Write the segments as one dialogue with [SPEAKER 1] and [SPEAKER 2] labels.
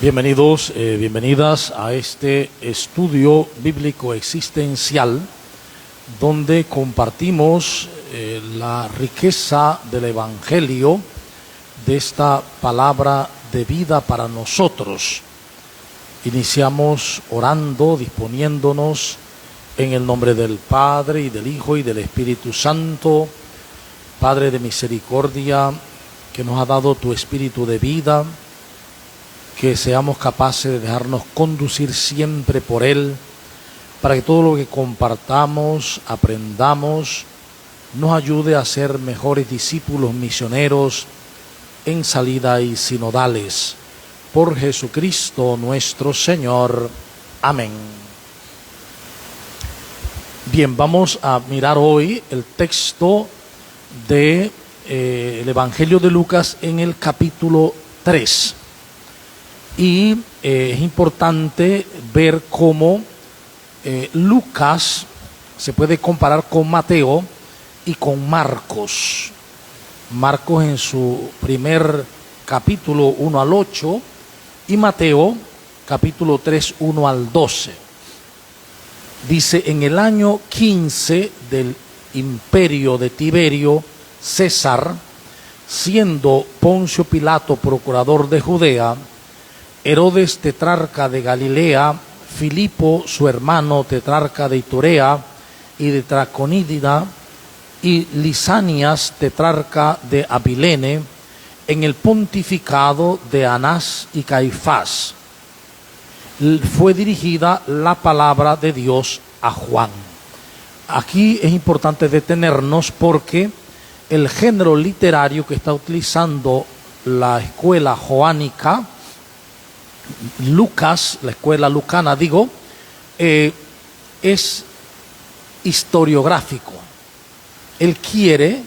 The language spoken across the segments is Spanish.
[SPEAKER 1] Bienvenidos, bienvenidas a este estudio bíblico existencial donde compartimos la riqueza del Evangelio, de esta palabra de vida para nosotros. Iniciamos orando, disponiéndonos en el nombre del Padre y del Hijo y del Espíritu Santo. Padre de misericordia, que nos ha dado tu Espíritu de vida, que seamos capaces de dejarnos conducir siempre por Él, para que todo lo que compartamos, aprendamos, nos ayude a ser mejores discípulos misioneros en salida y sinodales. Por Jesucristo nuestro Señor. Amén. Bien, vamos a mirar hoy el texto del Evangelio de Lucas en el capítulo 3. Y es importante ver cómo Lucas se puede comparar con Mateo y con Marcos. Marcos en su primer capítulo 1 al 8 y Mateo capítulo 3, 1 al 12. Dice: en el año 15 del imperio de Tiberio César, siendo Poncio Pilato procurador de Judea, Herodes tetrarca de Galilea, Filipo su hermano tetrarca de Iturea y de Traconítida, y Lisanias tetrarca de Abilene, en el pontificado de Anás y Caifás, fue dirigida la palabra de Dios a Juan. Aquí es importante detenernos porque el género literario que está utilizando la escuela joánica, Lucas, la escuela lucana es historiográfico. Él quiere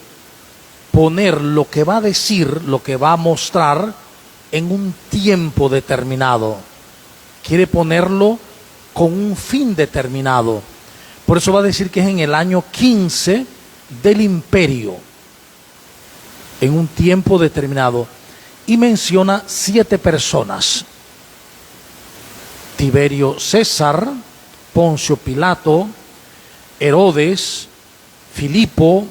[SPEAKER 1] poner lo que va a decir, lo que va a mostrar en un tiempo determinado. Quiere ponerlo con un fin determinado. Por eso va a decir que es en el año 15 del imperio, en un tiempo determinado. Y menciona 7 personas: Tiberio César, Poncio Pilato, Herodes, Filipo,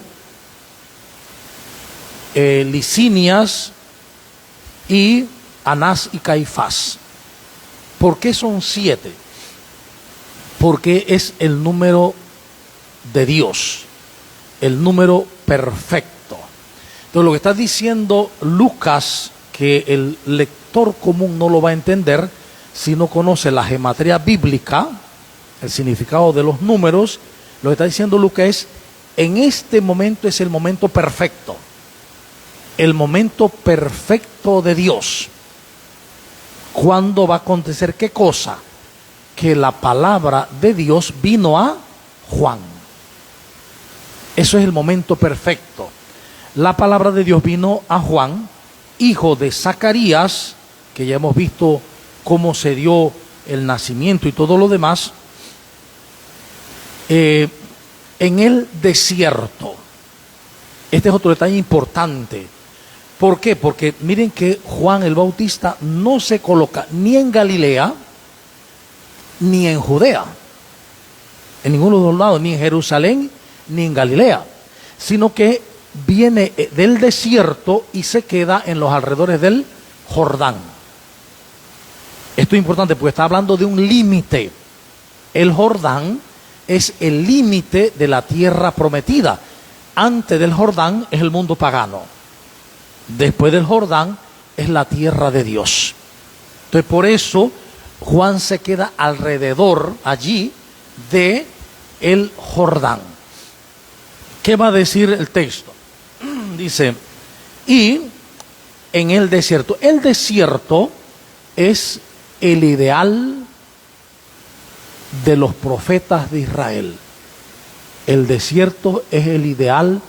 [SPEAKER 1] Lisinias y Anás y Caifás. ¿Por qué son 7? Porque es el número de Dios, el número perfecto. Entonces lo que está diciendo Lucas, que el lector común no lo va a entender si no conoce la gematría bíblica, el significado de los números, lo que está diciendo Lucas es: en este momento es el momento perfecto, el momento perfecto de Dios. ¿Cuándo va a acontecer qué cosa? Que la palabra de Dios vino a Juan. Eso es el momento perfecto. La palabra de Dios vino a Juan, hijo de Zacarías, que ya hemos visto cómo se dio el nacimiento y todo lo demás, en el desierto. Este es otro detalle importante. ¿Por qué? Porque miren que Juan el Bautista no se coloca ni en Galilea ni en Judea, en ninguno de los lados, ni en Jerusalén ni en Galilea, sino que viene del desierto y se queda en los alrededores del Jordán. Esto es importante porque está hablando de un límite. El Jordán es el límite de la tierra prometida. Antes del Jordán es el mundo pagano. Después del Jordán es la tierra de Dios. Entonces por eso Juan se queda alrededor allí de el Jordán. ¿Qué va a decir el texto? Dice: y en el desierto. El desierto es el ideal de los profetas de Israel. El desierto es el ideal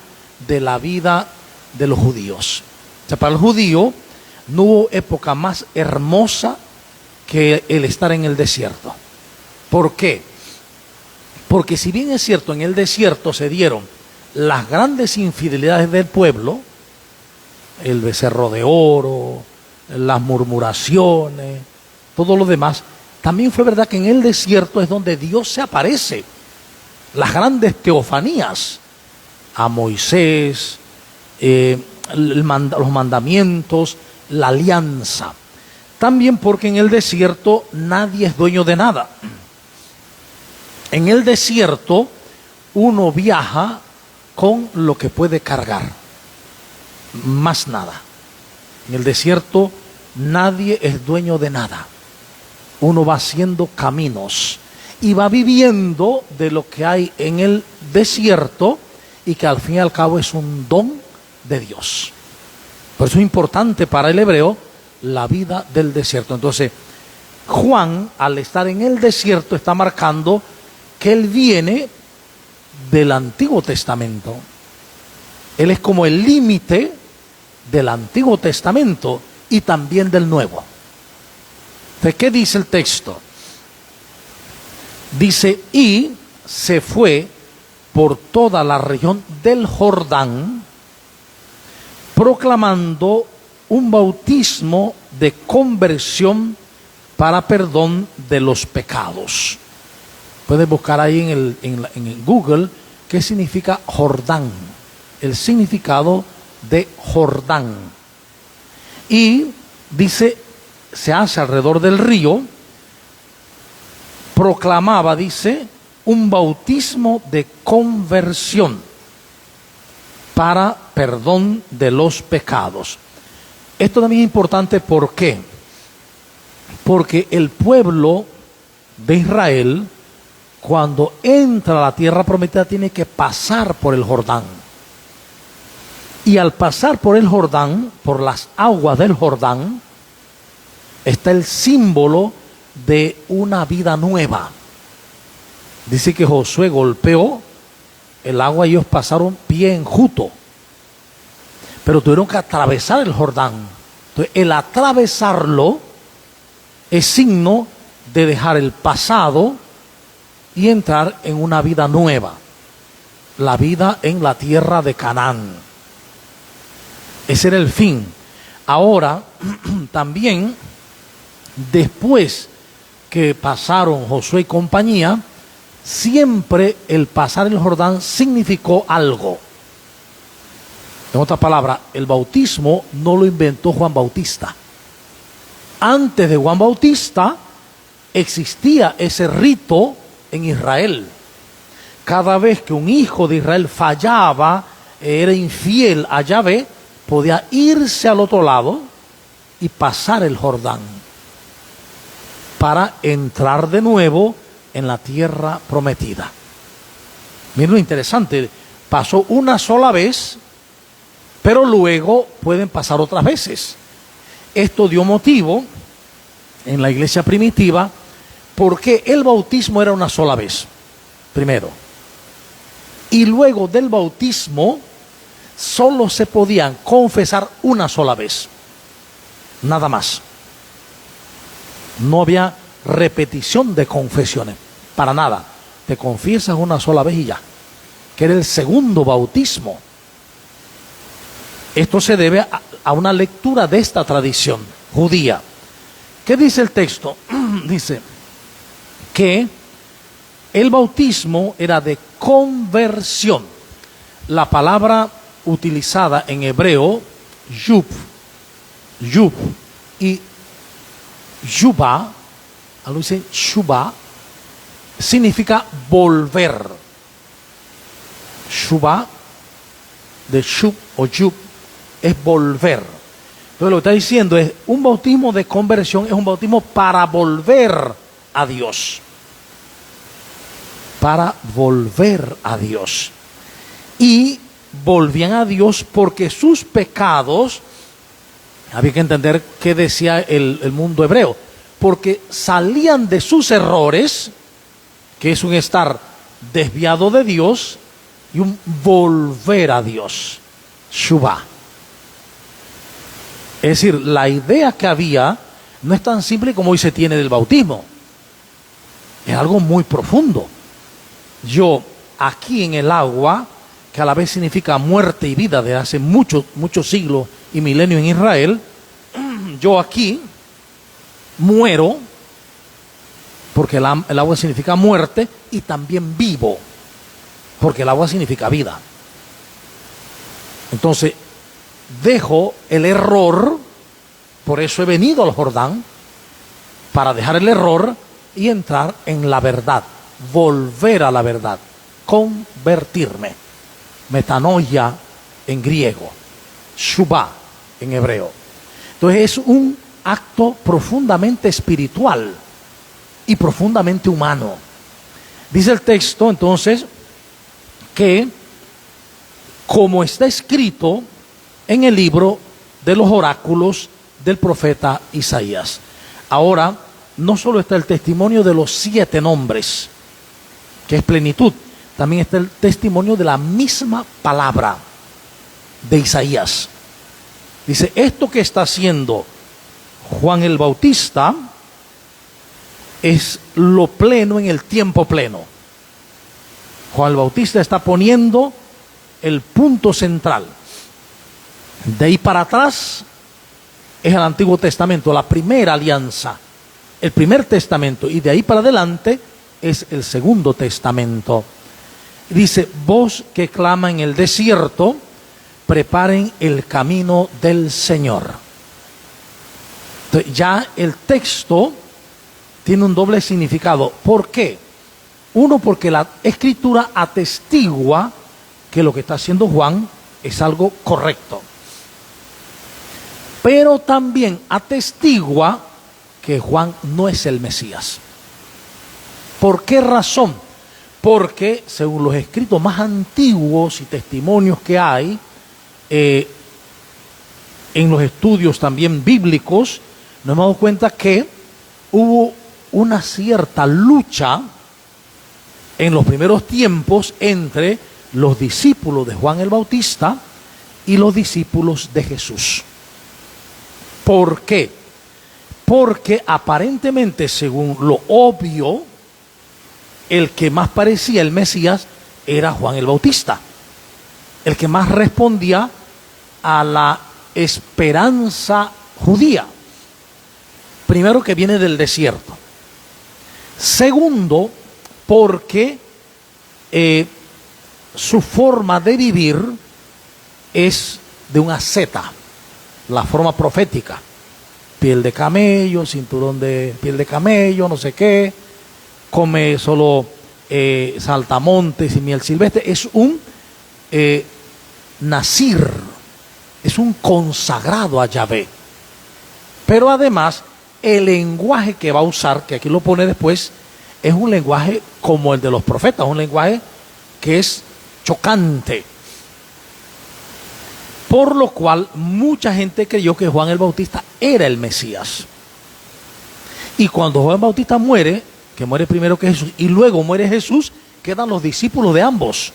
[SPEAKER 1] de la vida de los judíos. O sea, para el judío no hubo época más hermosa que el estar en el desierto. ¿Por qué? Porque si bien es cierto, en el desierto se dieron las grandes infidelidades del pueblo, el becerro de oro, las murmuraciones, todo lo demás, también fue verdad que en el desierto es donde Dios se aparece. Las grandes teofanías a Moisés, los mandamientos, la alianza. También porque en el desierto nadie es dueño de nada. En el desierto uno viaja con lo que puede cargar, más nada. En el desierto nadie es dueño de nada. Uno va haciendo caminos y va viviendo de lo que hay en el desierto, y que al fin y al cabo es un don de Dios. Por eso es importante para el hebreo la vida del desierto. Entonces, Juan, al estar en el desierto, está marcando que él viene del Antiguo Testamento. Él es como el límite del Antiguo Testamento y también del Nuevo. ¿De qué dice el texto? Dice, y se fue por toda la región del Jordán, proclamando un bautismo de conversión para perdón de los pecados. Puedes buscar ahí en Google qué significa Jordán, el significado de Jordán. Y dice, se hace alrededor del río, proclamaba, dice, un bautismo de conversión para perdón de los pecados. Esto también es importante, ¿por qué? Porque el pueblo de Israel, cuando entra a la tierra prometida, tiene que pasar por el Jordán. Y al pasar por el Jordán, por las aguas del Jordán, está el símbolo de una vida nueva. Dice que Josué golpeó el agua y ellos pasaron pie enjuto, pero tuvieron que atravesar el Jordán. Entonces, el atravesarlo es signo de dejar el pasado y entrar en una vida nueva, la vida en la tierra de Canaán. Ese era el fin. Ahora, también, después que pasaron Josué y compañía, siempre el pasar el Jordán significó algo. En otras palabras, el bautismo no lo inventó Juan Bautista. Antes de Juan Bautista existía ese rito en Israel. Cada vez que un hijo de Israel fallaba, era infiel a Yahvé, podía irse al otro lado y pasar el Jordán para entrar de nuevo en la tierra prometida. Miren lo interesante, pasó una sola vez, pero luego pueden pasar otras veces. Esto dio motivo en la iglesia primitiva, porque el bautismo era una sola vez, primero. Y luego del bautismo, solo se podían confesar una sola vez, nada más. No había repetición de confesiones, para nada. Te confiesas una sola vez y ya, que era el segundo bautismo. Esto se debe a una lectura de esta tradición judía. ¿Qué dice el texto? Dice que el bautismo era de conversión. La palabra utilizada en hebreo, yub y yuba, algo dice shuba, significa volver. Shuba, de shub o yub, es volver. Entonces lo que está diciendo es, un bautismo de conversión es un bautismo para volver a Dios. Para volver a Dios. Y volvían a Dios porque sus pecados, había que entender qué decía el mundo hebreo, porque salían de sus errores, que es un estar desviado de Dios, y un volver a Dios, Shuvah. Es decir, la idea que había no es tan simple como hoy se tiene del bautismo, es algo muy profundo. Yo aquí en el agua, que a la vez significa muerte y vida de hace muchos siglos y milenios en Israel, yo aquí muero, porque el agua significa muerte, y también vivo, porque el agua significa vida. Entonces, dejo el error, por eso he venido al Jordán, para dejar el error y entrar en la verdad, volver a la verdad, convertirme. Metanoia en griego, shubá en hebreo. Entonces es un acto profundamente espiritual y profundamente humano. Dice el texto entonces que, como está escrito en el libro de los oráculos del profeta Isaías. Ahora, no solo está el testimonio de los 7 nombres, que es plenitud, también está el testimonio de la misma palabra de Isaías. Dice, esto que está haciendo Juan el Bautista es lo pleno en el tiempo pleno. Juan el Bautista está poniendo el punto central. De ahí para atrás es el Antiguo Testamento, la primera alianza, el primer testamento, y de ahí para adelante es el Segundo Testamento. Dice, voz que clama en el desierto, preparen el camino del Señor. Entonces, ya el texto tiene un doble significado. ¿Por qué? Uno, porque la Escritura atestigua que lo que está haciendo Juan es algo correcto. Pero también atestigua que Juan no es el Mesías. ¿Por qué razón? Porque según los escritos más antiguos y testimonios que hay, en los estudios también bíblicos, nos hemos dado cuenta que hubo una cierta lucha en los primeros tiempos entre los discípulos de Juan el Bautista y los discípulos de Jesús. ¿Por qué? Porque aparentemente, según lo obvio, el que más parecía el Mesías era Juan el Bautista, el que más respondía a la esperanza judía. Primero, que viene del desierto. Segundo, porque su forma de vivir es de un asceta, la forma profética. Piel de camello, cinturón de piel de camello, no sé qué, come solo saltamontes y miel silvestre. Es un nazir, es un consagrado a Yahvé. Pero además, el lenguaje que va a usar, que aquí lo pone después, es un lenguaje como el de los profetas, un lenguaje que es chocante. Por lo cual, mucha gente creyó que Juan el Bautista era el Mesías. Y cuando Juan el Bautista muere, que muere primero que Jesús, y luego muere Jesús, quedan los discípulos de ambos.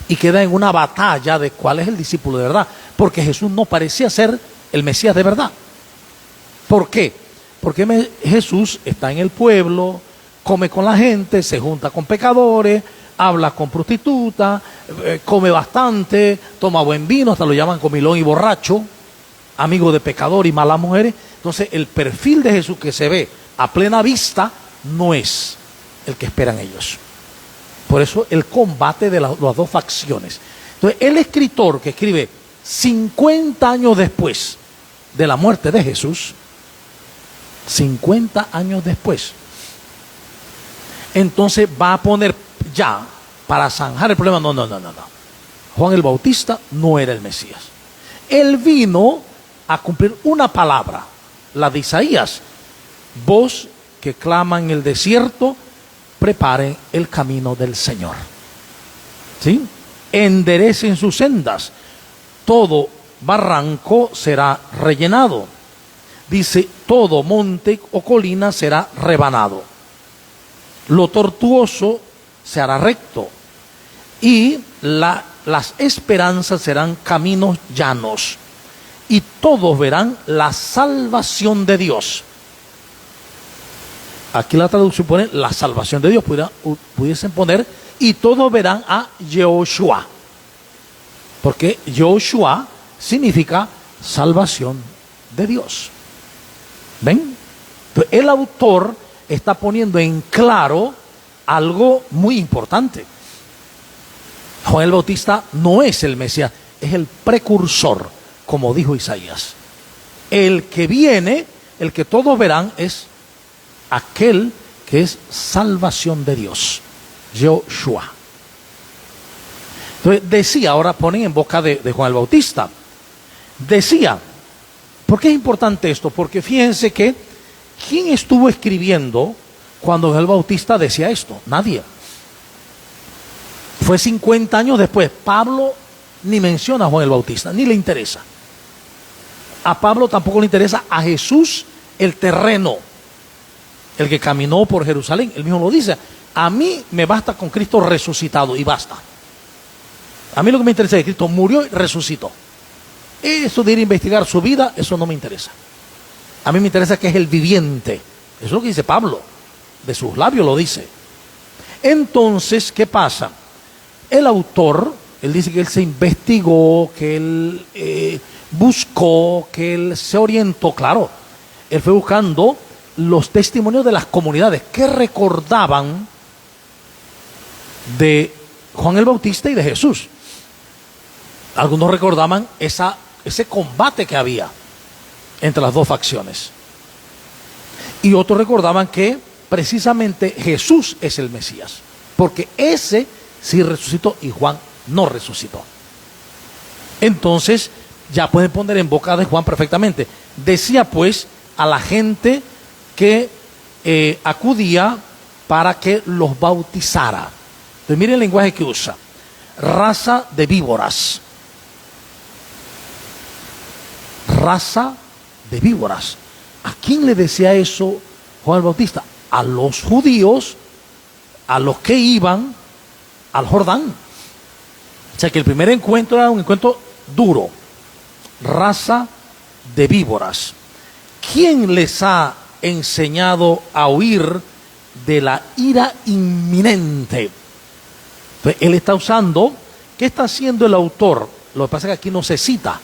[SPEAKER 1] Y queda en una batalla de cuál es el discípulo de verdad. Porque Jesús no parecía ser el Mesías de verdad. ¿Por qué? Porque Jesús está en el pueblo, come con la gente, se junta con pecadores, habla con prostitutas, come bastante, toma buen vino, hasta lo llaman comilón y borracho, amigo de pecador y malas mujeres. Entonces, el perfil de Jesús que se ve a plena vista no es el que esperan ellos. Por eso el combate de las dos facciones. Entonces, el escritor que escribe 50 años después de la muerte de Jesús, 50 años después, entonces va a poner ya, para zanjar el problema, no. Juan el Bautista no era el Mesías. Él vino a cumplir una palabra, la de Isaías: voz que clama en el desierto, preparen el camino del Señor. ¿Sí? Enderecen sus sendas, todo barranco será rellenado. Dice, todo monte o colina será rebanado. Lo tortuoso se hará recto, y las esperanzas serán caminos llanos, y todos verán la salvación de Dios. Aquí la traducción pone la salvación de Dios, pudiesen poner, y todos verán a Yehoshua, porque Yehoshua significa salvación de Dios. ¿Ven? Entonces, el autor está poniendo en claro algo muy importante. Juan el Bautista no es el Mesías, es el precursor, como dijo Isaías. El que viene, el que todos verán, es aquel que es salvación de Dios, Yoshua. Entonces decía, ahora ponen en boca de Juan el Bautista, decía, ¿por qué es importante esto? Porque fíjense que, ¿quién estuvo escribiendo cuando Juan el Bautista decía esto? Nadie. Fue 50 años después. Pablo ni menciona a Juan el Bautista, ni le interesa. A Pablo tampoco le interesa a Jesús el terreno, el que caminó por Jerusalén. Él mismo lo dice, a mí me basta con Cristo resucitado y basta. A mí lo que me interesa es que Cristo murió y resucitó. Eso de ir a investigar su vida, eso no me interesa. A mí me interesa que es el viviente. Eso es lo que dice Pablo. De sus labios lo dice. Entonces, ¿qué pasa? El autor, él dice que él se investigó, que él buscó, que él se orientó. Claro, él fue buscando los testimonios de las comunidades que recordaban de Juan el Bautista y de Jesús. Algunos recordaban ese combate que había entre las dos facciones. Y otros recordaban que precisamente Jesús es el Mesías, porque ese sí resucitó y Juan no resucitó. Entonces ya pueden poner en boca de Juan perfectamente. Decía pues a la gente que acudía para que los bautizara. Entonces miren el lenguaje que usa: raza de víboras. Raza de víboras. ¿A quién le decía eso Juan el Bautista? A los judíos, a los que iban al Jordán. O sea que el primer encuentro era un encuentro duro. Raza de víboras. ¿Quién les ha enseñado a huir de la ira inminente? Entonces, él está usando, ¿qué está haciendo el autor? Lo que pasa es que aquí no se cita,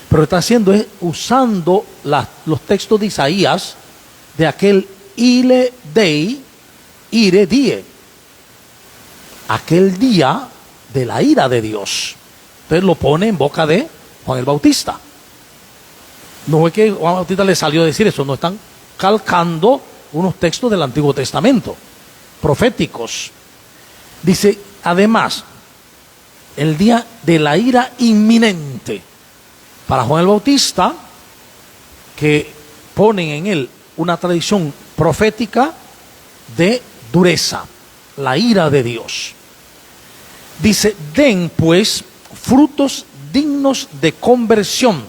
[SPEAKER 1] pero lo que está haciendo es usando los textos de Isaías, de aquel Ile Dei, Ire Die, aquel día de la ira de Dios. Entonces lo pone en boca de Juan el Bautista. No es que Juan el Bautista le salió a decir eso, no, están calcando unos textos del Antiguo Testamento, proféticos. Dice, además, el día de la ira inminente. Para Juan el Bautista, que ponen en él una tradición profética de dureza, la ira de Dios. Dice, den pues frutos dignos de conversión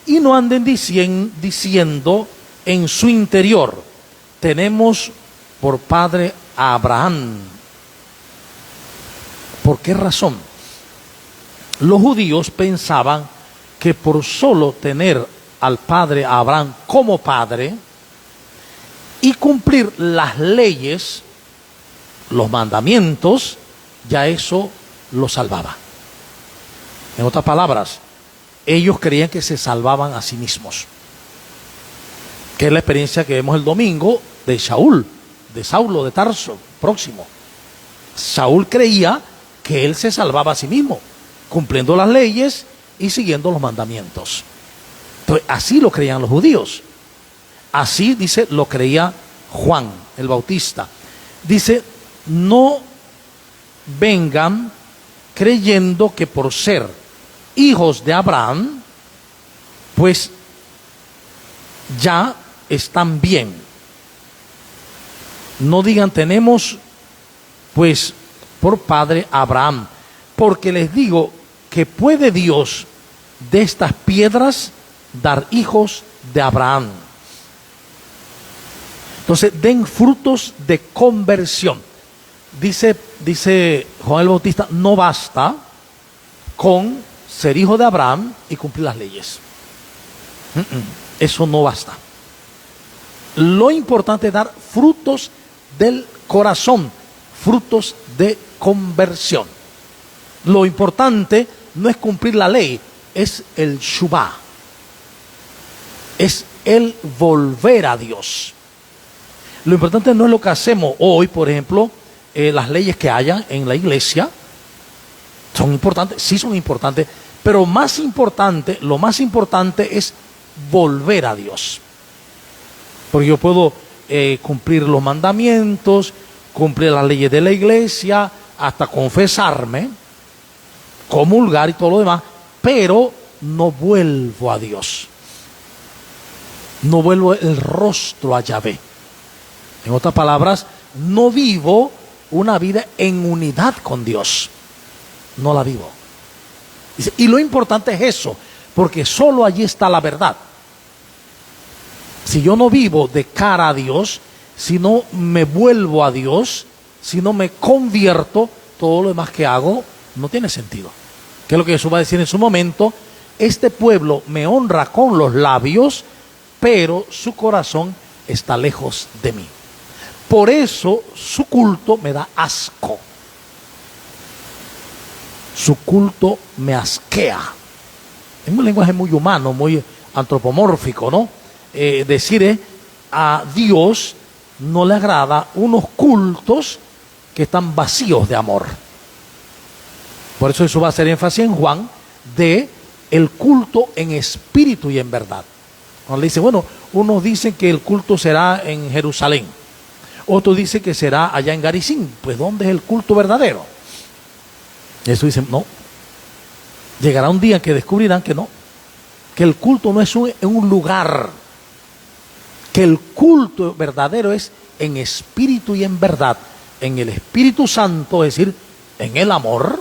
[SPEAKER 1] y no anden diciendo en su interior, tenemos por padre a Abraham. ¿Por qué razón? Los judíos pensaban que por solo tener al padre Abraham como padre y cumplir las leyes, los mandamientos, ya eso lo salvaba. En otras palabras, ellos creían que se salvaban a sí mismos, que es la experiencia que vemos el domingo de Saúl, de Saulo de Tarso, próximo. Saúl creía que él se salvaba a sí mismo, cumpliendo las leyes y siguiendo los mandamientos. Entonces, así lo creían los judíos. Así, dice, lo creía Juan el Bautista. Dice, no vengan creyendo que por ser hijos de Abraham, pues ya están bien. No digan, tenemos pues por padre Abraham, porque les digo que puede Dios de estas piedras dar hijos de Abraham. Entonces, den frutos de conversión. Dice Juan el Bautista, no basta con ser hijo de Abraham y cumplir las leyes. Eso no basta. Lo importante es dar frutos del corazón, frutos de conversión. Lo importante no es cumplir la ley, es el Shuvá, es el volver a Dios. Lo importante no es lo que hacemos hoy, por ejemplo, las leyes que haya en la iglesia. Son importantes, sí son importantes, pero más importante, lo más importante es volver a Dios. Porque yo puedo cumplir los mandamientos, cumplir las leyes de la iglesia, hasta confesarme, comulgar y todo lo demás, pero no vuelvo a Dios. No vuelvo el rostro a Yahvé. En otras palabras, no vivo una vida en unidad con Dios. No la vivo. Y lo importante es eso, porque solo allí está la verdad. Si yo no vivo de cara a Dios, si no me vuelvo a Dios, si no me convierto, todo lo demás que hago no tiene sentido. Que es lo que Jesús va a decir en su momento: este pueblo me honra con los labios, pero su corazón está lejos de mí. Por eso su culto me da asco. Su culto me asquea. Es un lenguaje muy humano, muy antropomórfico, ¿no? Decir a Dios no le agrada unos cultos que están vacíos de amor. Por eso va a hacer énfasis en Juan de el culto en espíritu y en verdad. Cuando le dice, bueno, unos dicen que el culto será en Jerusalén, otros dicen que será allá en Garicín. Pues ¿dónde es el culto verdadero? Eso dicen, no. Llegará un día que descubrirán que no, que el culto no es en un lugar, que el culto verdadero es en espíritu y en verdad, en el Espíritu Santo, es decir, en el amor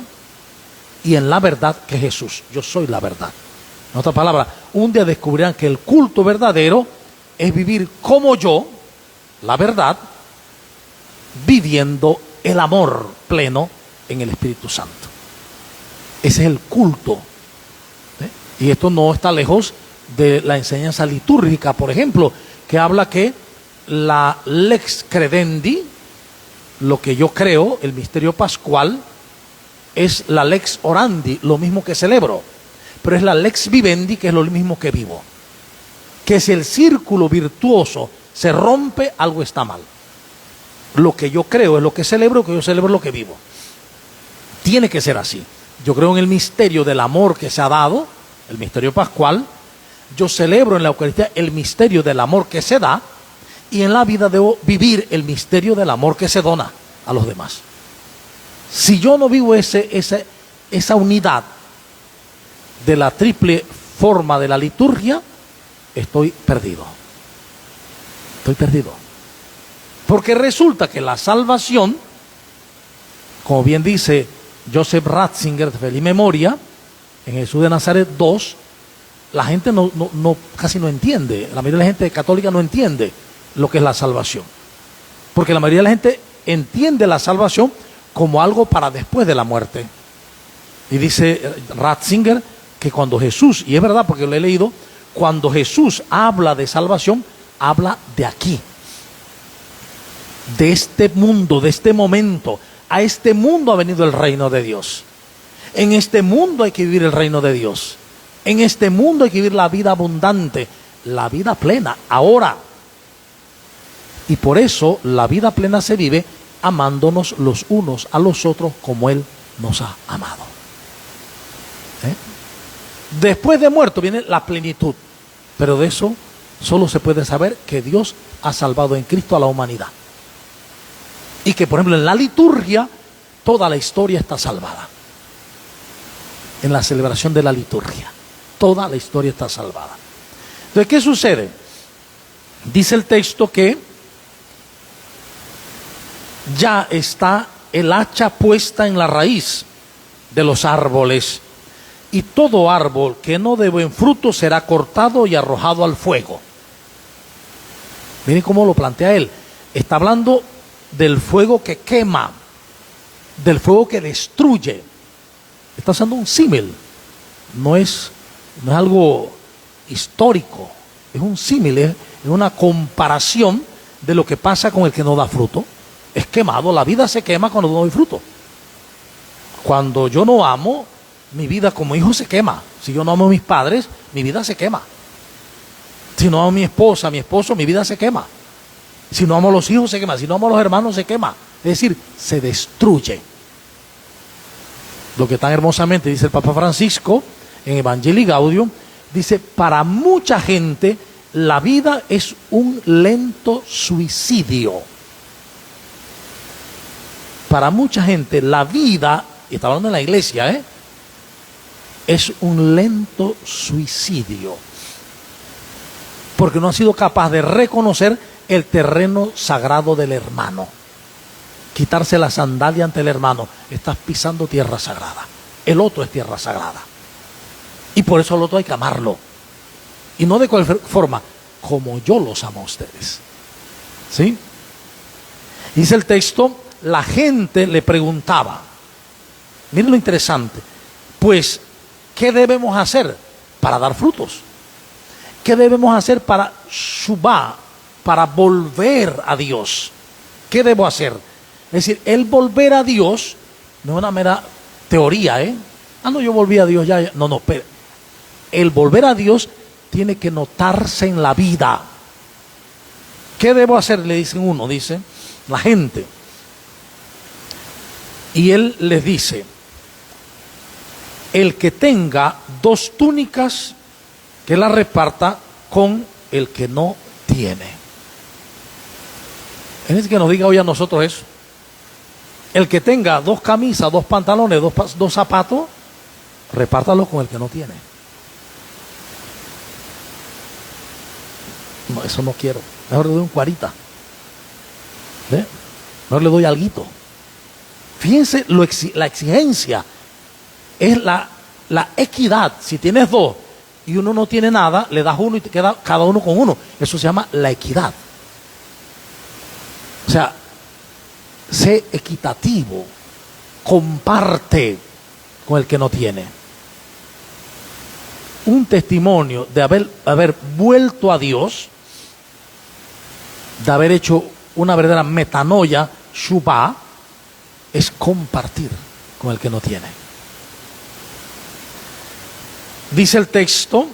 [SPEAKER 1] y en la verdad, que es Jesús. Yo soy la verdad. En otras palabras, un día descubrirán que el culto verdadero es vivir como yo, la verdad, viviendo el amor pleno en el Espíritu Santo. Ese es el culto. Y esto no está lejos de la enseñanza litúrgica, por ejemplo, que habla que la lex credendi, lo que yo creo, el misterio pascual, es la lex orandi, lo mismo que celebro, pero es la lex vivendi, que es lo mismo que vivo. Que si el círculo virtuoso se rompe, algo está mal. Lo que yo creo es lo que celebro, lo que yo celebro es lo que vivo. Tiene que ser así. Yo creo en el misterio del amor que se ha dado, el misterio pascual. Yo celebro en la Eucaristía el misterio del amor que se da, y en la vida debo vivir el misterio del amor que se dona a los demás. Si yo no vivo esa unidad de la triple forma de la liturgia, estoy perdido. Estoy perdido. Porque resulta que la salvación, como bien dice Joseph Ratzinger, de feliz memoria, en Jesús de Nazaret 2, la gente casi no entiende. La mayoría de la gente católica no entiende lo que es la salvación. Porque la mayoría de la gente entiende la salvación como algo para después de la muerte. Y dice Ratzinger que cuando Jesús, y es verdad porque lo he leído, cuando Jesús habla de salvación, habla de aquí, de este mundo, de este momento. A este mundo ha venido el reino de Dios. En este mundo hay que vivir el reino de Dios. En este mundo hay que vivir la vida abundante, la vida plena, ahora. Y por eso la vida plena se vive amándonos los unos a los otros como Él nos ha amado. Después de muerto viene la plenitud, pero de eso solo se puede saber que Dios ha salvado en Cristo a la humanidad. Y que, por ejemplo, en la liturgia toda la historia está salvada. En la celebración de la liturgia toda la historia está salvada. Entonces, ¿qué sucede? Dice el texto que ya está el hacha puesta en la raíz de los árboles, y todo árbol que no dé buen fruto será cortado y arrojado al fuego. Miren cómo lo plantea él. Está hablando del fuego que quema, del fuego que destruye. Está usando un símil. No es algo histórico, es un símil, es una comparación de lo que pasa con el que no da fruto. Es quemado, la vida se quema cuando no doy fruto. Cuando yo no amo, mi vida como hijo se quema. Si yo no amo a mis padres, mi vida se quema. Si no amo a mi esposa, a mi esposo, mi vida se quema. Si no amo a los hijos, se quema. Si no amo a los hermanos, se quema. Es decir, se destruye. Lo que tan hermosamente dice el Papa Francisco en Evangelii Gaudium, dice, para mucha gente la vida es un lento suicidio. Para mucha gente la vida, y está hablando en la iglesia, es un lento suicidio. Porque no ha sido capaz de reconocer el terreno sagrado del hermano. Quitarse la sandalia ante el hermano. Estás pisando tierra sagrada. El otro es tierra sagrada. Y por eso al otro hay que amarlo. Y no de cualquier forma, como yo los amo a ustedes. ¿Sí? Dice el texto, la gente le preguntaba. Miren lo interesante. Pues, ¿qué debemos hacer para dar frutos? ¿Qué debemos hacer para shubá, para volver a Dios? ¿Qué debo hacer? Es decir, el volver a Dios no es una mera teoría, no, yo volví a Dios ya. No, espera. El volver a Dios tiene que notarse en la vida. ¿Qué debo hacer? Le dicen uno, dice la gente. Y él les dice, el que tenga 2 túnicas, que las reparta con el que no tiene. Es decir, que nos diga hoy a nosotros eso. El que tenga 2 camisas, 2 pantalones, 2 zapatos, repártalo con el que no tiene. No, eso no quiero. Mejor le doy un cuarita. Mejor le doy alguito. Fíjense, la exigencia es la equidad. Si tienes 2 y uno no tiene nada, le das uno y te queda cada uno con uno. Eso se llama la equidad. O sea, sé equitativo, comparte con el que no tiene. Un testimonio de haber vuelto a Dios, de haber hecho una verdadera metanoia, shubá, es compartir con el que no tiene. Dice el texto,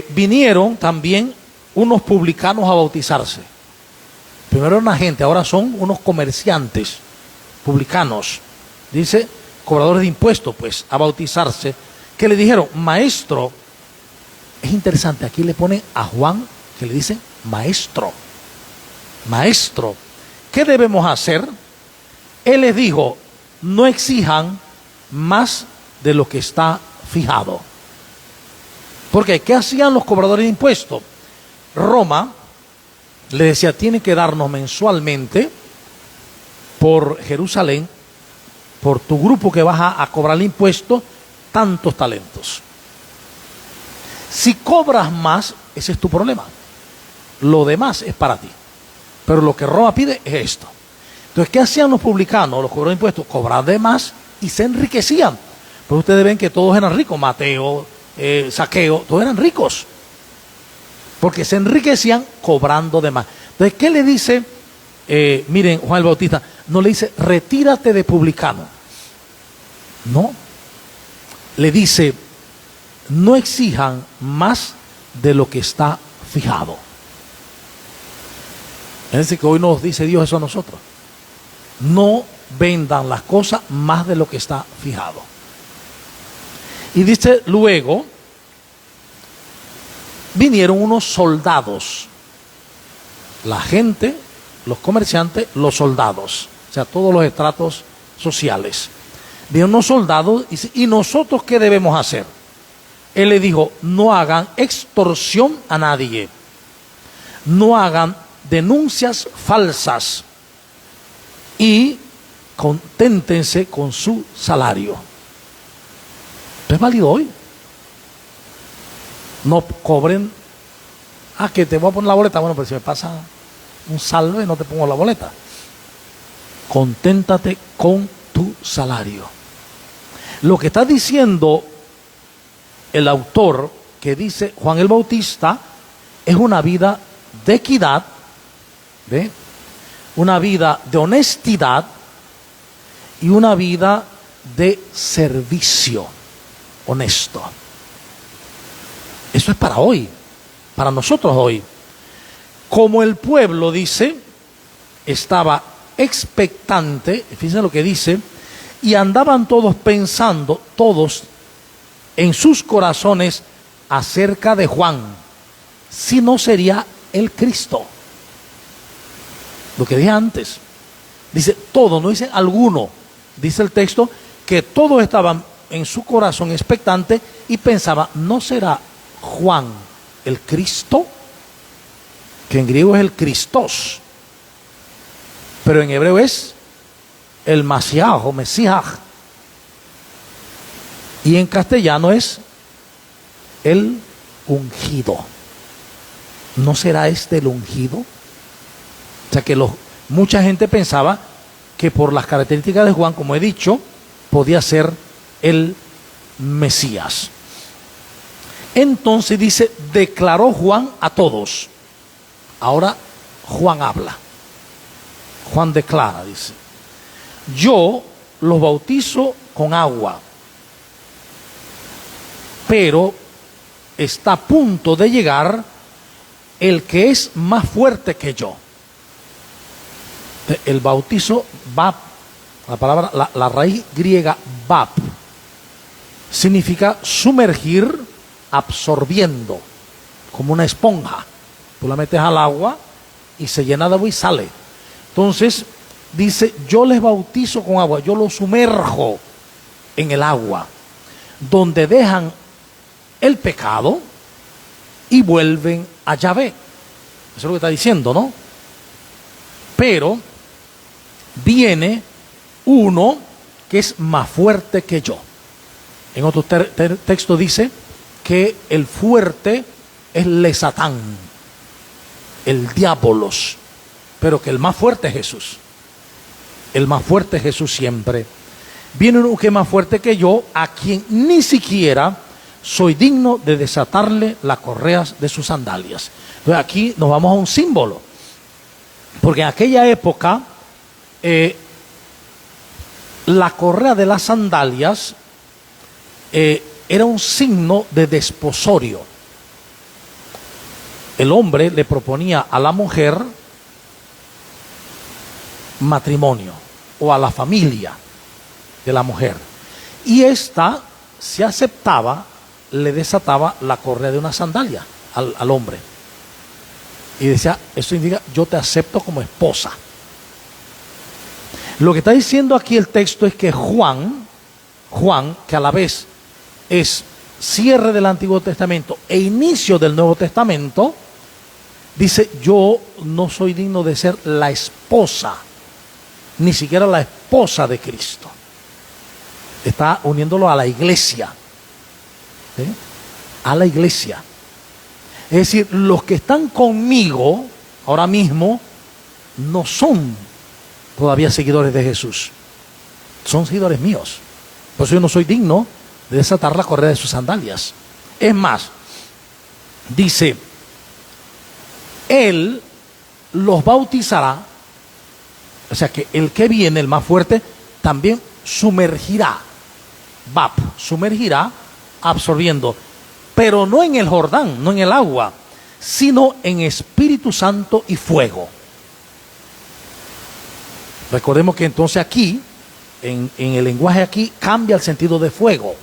[SPEAKER 1] vinieron también unos publicanos a bautizarse. Primero era una gente, ahora son unos comerciantes, publicanos. Dice, cobradores de impuestos, pues, a bautizarse. Que le dijeron, maestro, es interesante, aquí le ponen a Juan, que le dicen, maestro, ¿qué debemos hacer? Él les dijo, no exijan más de lo que está fijado. Porque, ¿qué hacían los cobradores de impuestos? Roma le decía, tienen que darnos mensualmente por Jerusalén, por tu grupo que vas a cobrar el impuesto, tantos talentos. Si cobras más, ese es tu problema. Lo demás es para ti. Pero lo que Roma pide es esto. Entonces, ¿qué hacían los publicanos, los cobradores de impuestos? Cobrar de más y se enriquecían. Pero ustedes ven que todos eran ricos. Mateo, Zaqueo, todos eran ricos. Porque se enriquecían cobrando de más. Entonces, ¿qué le dice? Miren, Juan el Bautista, no le dice, retírate de publicano. No. Le dice, no exijan más de lo que está fijado. Es decir, que hoy nos dice Dios eso a nosotros. No vendan las cosas más de lo que está fijado. Y dice luego, vinieron unos soldados. La gente, los comerciantes, los soldados. O sea, todos los estratos sociales. Vinieron unos soldados y dice, ¿y nosotros qué debemos hacer? Él le dijo, no hagan extorsión a nadie. No hagan denuncias falsas. Y conténtense con su salario. ¿Esto es válido hoy? No cobren, que te voy a poner la boleta, bueno, pero si me pasa un salve no te pongo la boleta. Conténtate con tu salario. Lo que está diciendo el autor, que dice Juan el Bautista, es una vida de equidad, ¿ve? Una vida de honestidad y una vida de servicio honesto. Eso es para hoy, para nosotros hoy. Como el pueblo, dice, estaba expectante, fíjense lo que dice, y andaban todos pensando, todos en sus corazones acerca de Juan, si no sería el Cristo. Lo que dije antes, dice todo, no dice alguno, dice el texto que todos estaban en su corazón expectante y pensaban, ¿no será Juan el Cristo? Que en griego es el Christos, pero en hebreo es el Mashiach o Mesías, y en castellano es el ungido. ¿No será este el ungido? O sea que mucha gente pensaba que por las características de Juan, como he dicho, podía ser el Mesías. Entonces dice, declaró Juan a todos. Ahora Juan habla. Juan declara, dice, yo los bautizo con agua, pero está a punto de llegar el que es más fuerte que yo. El bautizo, bap, la palabra, la raíz griega bap, significa sumergir, absorbiendo, como una esponja. Tú la metes al agua y se llena de agua y sale. Entonces, dice, yo les bautizo con agua, yo los sumerjo en el agua, donde dejan el pecado y vuelven a Yahvé. Eso es lo que está diciendo, ¿no? Pero viene uno que es más fuerte que yo. En otro texto dice que el fuerte es Lesatán, el diabolos, pero que el más fuerte es Jesús. El más fuerte es Jesús siempre. Viene uno que es más fuerte que yo, a quien ni siquiera soy digno de desatarle las correas de sus sandalias. Entonces aquí nos vamos a un símbolo, porque en aquella época la correa de las sandalias era un signo de desposorio. El hombre le proponía a la mujer matrimonio o a la familia de la mujer, y ésta, si aceptaba, le desataba la correa de una sandalia al hombre y decía, eso significa yo te acepto como esposa. Lo que está diciendo aquí el texto es que Juan, que a la vez es cierre del Antiguo Testamento e inicio del Nuevo Testamento, dice, yo no soy digno de ser la esposa, ni siquiera la esposa de Cristo. Está uniéndolo a la iglesia, ¿sí? A la iglesia. Es decir, los que están conmigo ahora mismo no son todavía seguidores de Jesús, son seguidores míos. Por eso yo no soy digno de desatar la correa de sus sandalias. Es más, dice, Él los bautizará, o sea que el que viene, el más fuerte, también sumergirá, sumergirá, absorbiendo, pero no en el Jordán, no en el agua, sino en Espíritu Santo y fuego. Recordemos que entonces aquí, en el lenguaje aquí, cambia el sentido de fuego,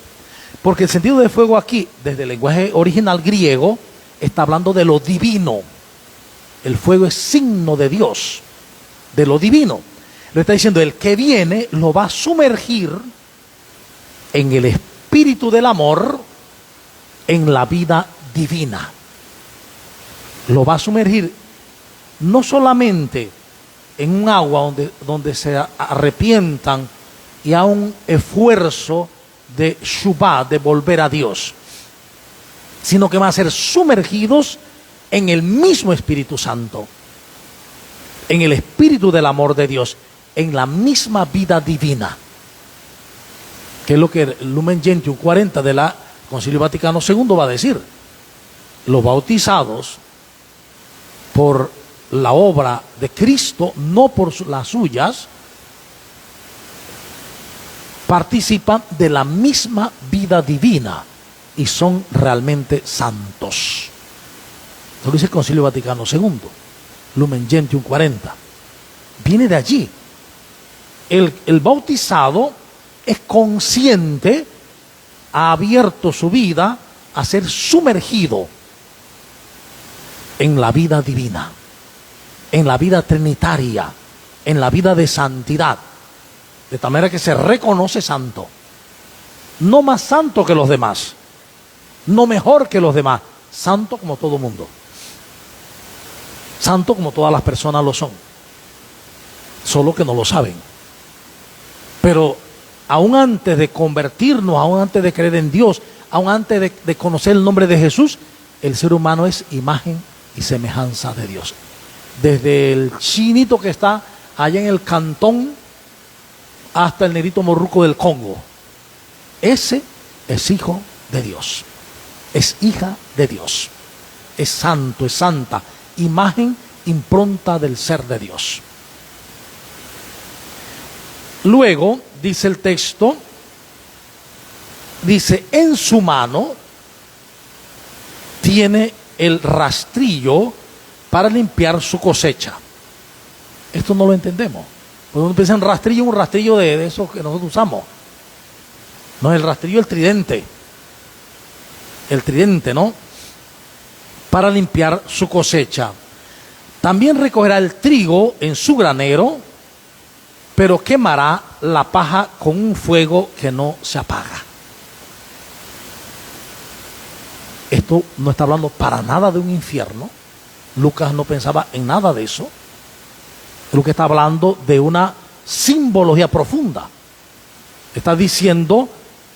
[SPEAKER 1] porque el sentido de fuego aquí, desde el lenguaje original griego, está hablando de lo divino. El fuego es signo de Dios, de lo divino. Le está diciendo, el que viene lo va a sumergir en el espíritu del amor, en la vida divina. Lo va a sumergir no solamente en un agua donde se arrepientan y a un esfuerzo de shubá, de volver a Dios, sino que van a ser sumergidos en el mismo Espíritu Santo, en el espíritu del amor de Dios, en la misma vida divina, que es lo que el Lumen Gentium 40 de la Concilio Vaticano II va a decir. Los bautizados por la obra de Cristo, no por las suyas, participan de la misma vida divina y son realmente santos. Eso lo dice el Concilio Vaticano II. Lumen Gentium 40. Viene de allí. El bautizado es consciente, ha abierto su vida a ser sumergido en la vida divina, en la vida trinitaria, en la vida de santidad, de tal manera que se reconoce santo, no más santo que los demás, no mejor que los demás, santo como todo mundo, santo como todas las personas lo son, solo que no lo saben. Pero aún antes de convertirnos, aún antes de creer en Dios, aún antes de conocer el nombre de Jesús, el ser humano es imagen y semejanza de Dios. Desde el chinito que está allá en el Cantón hasta el negrito morruco del Congo, ese es hijo de Dios, es hija de Dios, es santo, es santa, imagen, impronta del ser de Dios. Luego, dice el texto, dice, en su mano tiene el rastrillo para limpiar su cosecha. Esto no lo entendemos. Cuando uno piensa en rastrillo, un rastrillo de esos que nosotros usamos. No es el rastrillo, el tridente. El tridente, ¿no? Para limpiar su cosecha. También recogerá el trigo en su granero, pero quemará la paja con un fuego que no se apaga. Esto no está hablando para nada de un infierno. Lucas no pensaba en nada de eso. Creo que está hablando de una simbología profunda. Está diciendo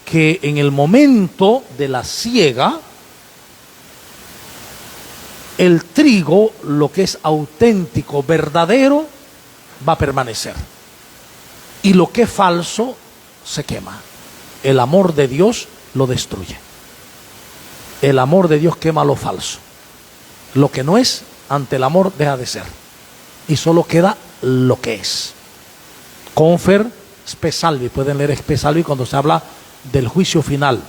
[SPEAKER 1] que en el momento de la siega, el trigo, lo que es auténtico, verdadero, va a permanecer. Y lo que es falso, se quema. El amor de Dios lo destruye. El amor de Dios quema lo falso. Lo que no es, ante el amor deja de ser. Y solo queda lo que es. Confer spe salvi. Pueden leer spe salvi cuando se habla del juicio final.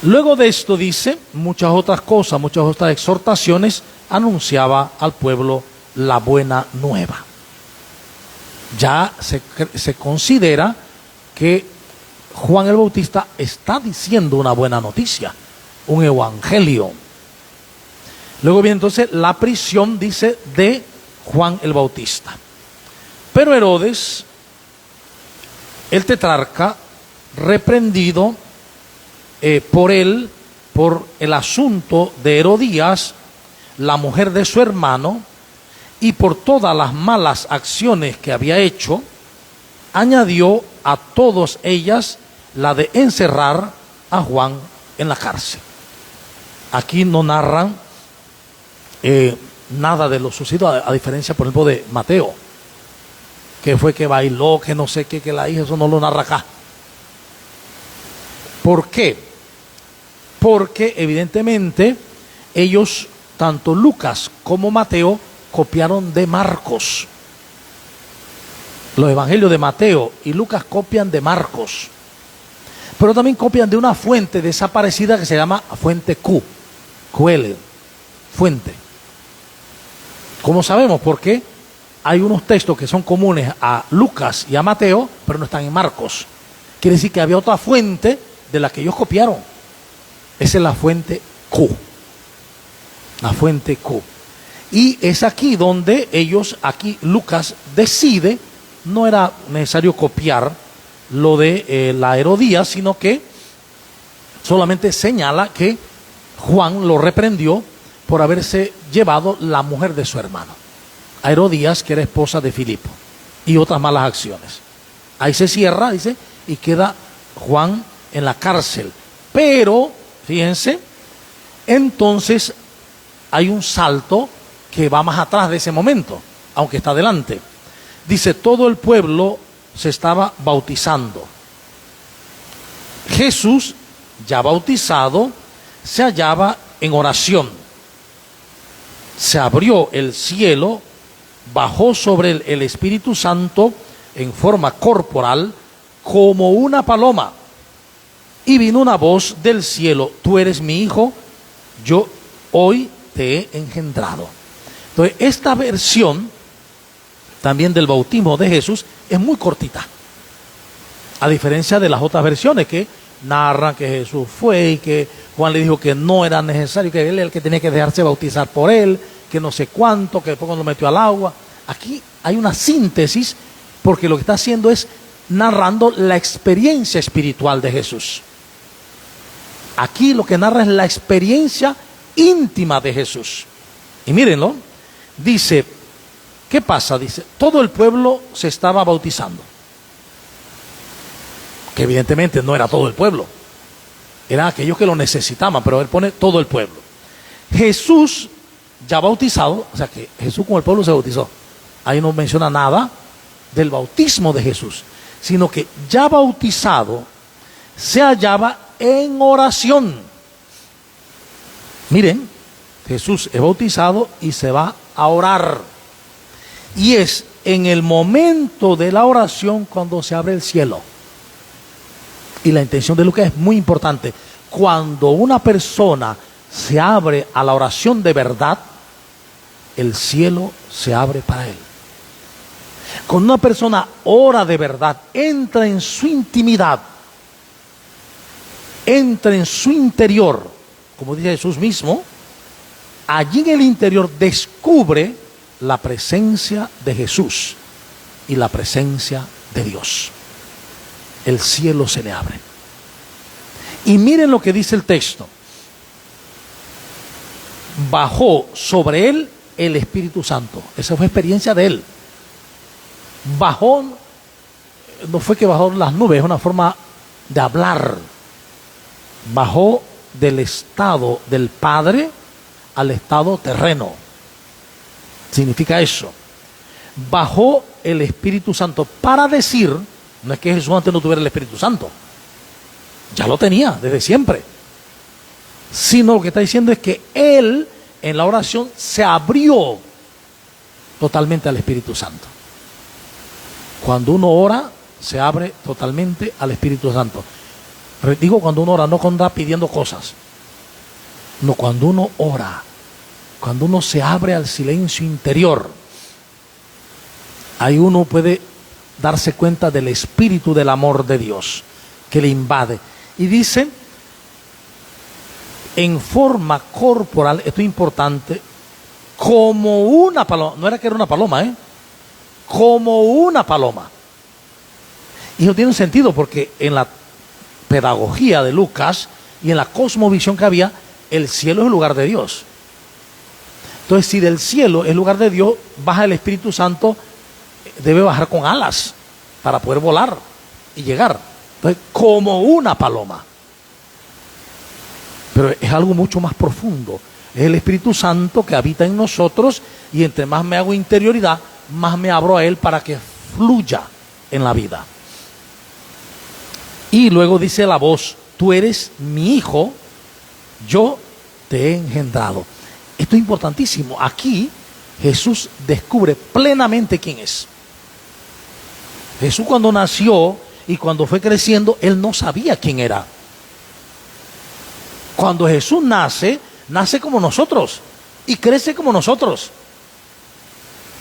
[SPEAKER 1] Luego de esto dice, muchas otras cosas, muchas otras exhortaciones, anunciaba al pueblo la buena nueva. Ya se considera que Juan el Bautista está diciendo una buena noticia, un evangelio. Luego viene entonces la prisión, dice, de Juan el Bautista. Pero Herodes, el tetrarca, reprendido por él, por el asunto de Herodías, la mujer de su hermano, y por todas las malas acciones que había hecho, añadió a todas ellas la de encerrar a Juan en la cárcel. Aquí no narran nada de lo sucedido, a diferencia, por ejemplo, de Mateo, que fue que bailó, que no sé qué, que la hija, eso no lo narra acá. ¿Por qué? Porque evidentemente ellos, tanto Lucas como Mateo, copiaron de Marcos. Los evangelios de Mateo y Lucas copian de Marcos, pero también copian de una fuente desaparecida que se llama fuente Q, QL, fuente. ¿Cómo sabemos? Porque hay unos textos que son comunes a Lucas y a Mateo, pero no están en Marcos. Quiere decir que había otra fuente de la que ellos copiaron. Esa es la fuente Q. La fuente Q. Y es aquí donde ellos, aquí Lucas decide, no era necesario copiar lo de la Herodías, sino que solamente señala que Juan lo reprendió por haberse llevado la mujer de su hermano, a Herodías, que era esposa de Filipo, y otras malas acciones. Ahí se cierra, dice, y queda Juan en la cárcel. Pero, fíjense, entonces hay un salto que va más atrás de ese momento, aunque está adelante. Dice, todo el pueblo se estaba bautizando. Jesús, ya bautizado, se hallaba en oración. Se abrió el cielo, bajó sobre él el Espíritu Santo en forma corporal como una paloma, y vino una voz del cielo: tú eres mi hijo, yo hoy te he engendrado. Entonces, esta versión también del bautismo de Jesús es muy cortita, a diferencia de las otras versiones que narran que Jesús fue y que Juan le dijo que no era necesario, que él era el que tenía que dejarse bautizar por él, que no sé cuánto, que después cuando lo metió al agua. Aquí hay una síntesis, porque lo que está haciendo es narrando la experiencia espiritual de Jesús. Aquí lo que narra es la experiencia íntima de Jesús. Y mírenlo, dice, ¿qué pasa? Dice, todo el pueblo se estaba bautizando. Que evidentemente no era todo el pueblo, eran aquellos que lo necesitaban, pero él pone todo el pueblo. Jesús ya bautizado, o sea que Jesús con el pueblo se bautizó. Ahí no menciona nada del bautismo de Jesús, sino que ya bautizado se hallaba en oración. Miren, Jesús es bautizado y se va a orar. Y es en el momento de la oración cuando se abre el cielo. Y la intención de Lucas es muy importante. Cuando una persona se abre a la oración de verdad, el cielo se abre para él. Cuando una persona ora de verdad, entra en su intimidad, entra en su interior, como dice Jesús mismo, allí en el interior descubre la presencia de Jesús y la presencia de Dios. El cielo se le abre. Y miren lo que dice el texto. Bajó sobre él el Espíritu Santo. Esa fue experiencia de él. Bajó, no fue que bajó las nubes, es una forma de hablar. Bajó del estado del Padre al estado terreno. Significa eso. Bajó el Espíritu Santo para decir, no es que Jesús antes no tuviera el Espíritu Santo, ya lo tenía desde siempre, sino lo que está diciendo es que él en la oración se abrió totalmente al Espíritu Santo. Cuando uno ora, se abre totalmente al Espíritu Santo. Digo cuando uno ora, no cuando anda pidiendo cosas, no, cuando uno ora, cuando uno se abre al silencio interior, ahí uno puede darse cuenta del espíritu del amor de Dios que le invade. Y dice, en forma corporal, esto es importante, como una paloma. No era que era una paloma, como una paloma. Y eso tiene un sentido porque en la pedagogía de Lucas y en la cosmovisión que había, el cielo es el lugar de Dios. Entonces, si del cielo es el lugar de Dios, baja el Espíritu Santo, debe bajar con alas para poder volar y llegar. Entonces, como una paloma. Pero es algo mucho más profundo. Es el Espíritu Santo que habita en nosotros, y entre más me hago interioridad, más me abro a él para que fluya en la vida. Y luego dice la voz, tú eres mi hijo, yo te he engendrado. Esto es importantísimo. Aquí Jesús descubre plenamente quién es. Jesús cuando nació y cuando fue creciendo, él no sabía quién era. Cuando Jesús nace, nace como nosotros y crece como nosotros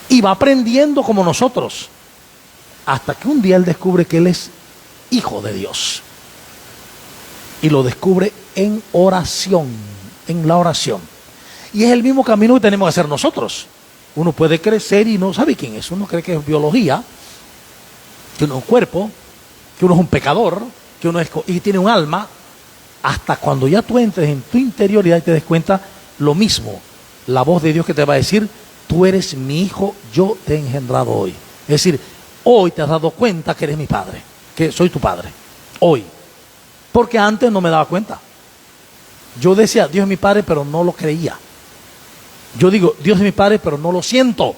[SPEAKER 1] y va aprendiendo como nosotros, hasta que un día él descubre que él es hijo de Dios, y lo descubre en oración, en la oración. Y es el mismo camino que tenemos que hacer nosotros. Uno puede crecer y no sabe quién es. Uno cree que es biología, que uno es un cuerpo, que uno es un pecador, que uno es, y tiene un alma, hasta cuando ya tú entres en tu interioridad y te des cuenta lo mismo, la voz de Dios que te va a decir, tú eres mi hijo, yo te he engendrado hoy. Es decir, hoy te has dado cuenta que eres mi padre, que soy tu padre, hoy. Porque antes no me daba cuenta. Yo decía, Dios es mi padre, pero no lo creía. Yo digo, Dios es mi padre, pero no lo siento.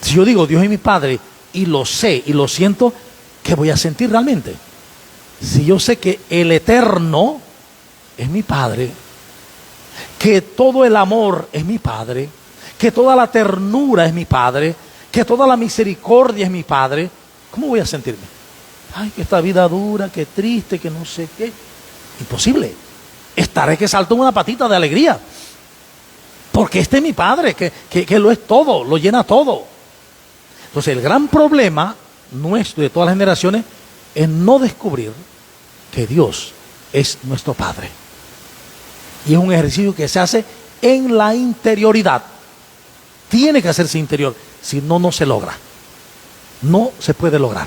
[SPEAKER 1] Si yo digo, Dios es mi padre, y lo sé, y lo siento, ¿qué voy a sentir realmente? Si yo sé que el eterno es mi padre, que todo el amor es mi padre, que toda la ternura es mi padre, que toda la misericordia es mi padre, ¿cómo voy a sentirme? Ay, que esta vida dura, que triste, que no sé qué. Imposible. Estaré que salto una patita de alegría. Porque este es mi Padre, que lo es todo, lo llena todo. Entonces el gran problema nuestro y de todas las generaciones es no descubrir que Dios es nuestro Padre. Y es un ejercicio que se hace en la interioridad. Tiene que hacerse interior, si no, no se logra. No se puede lograr.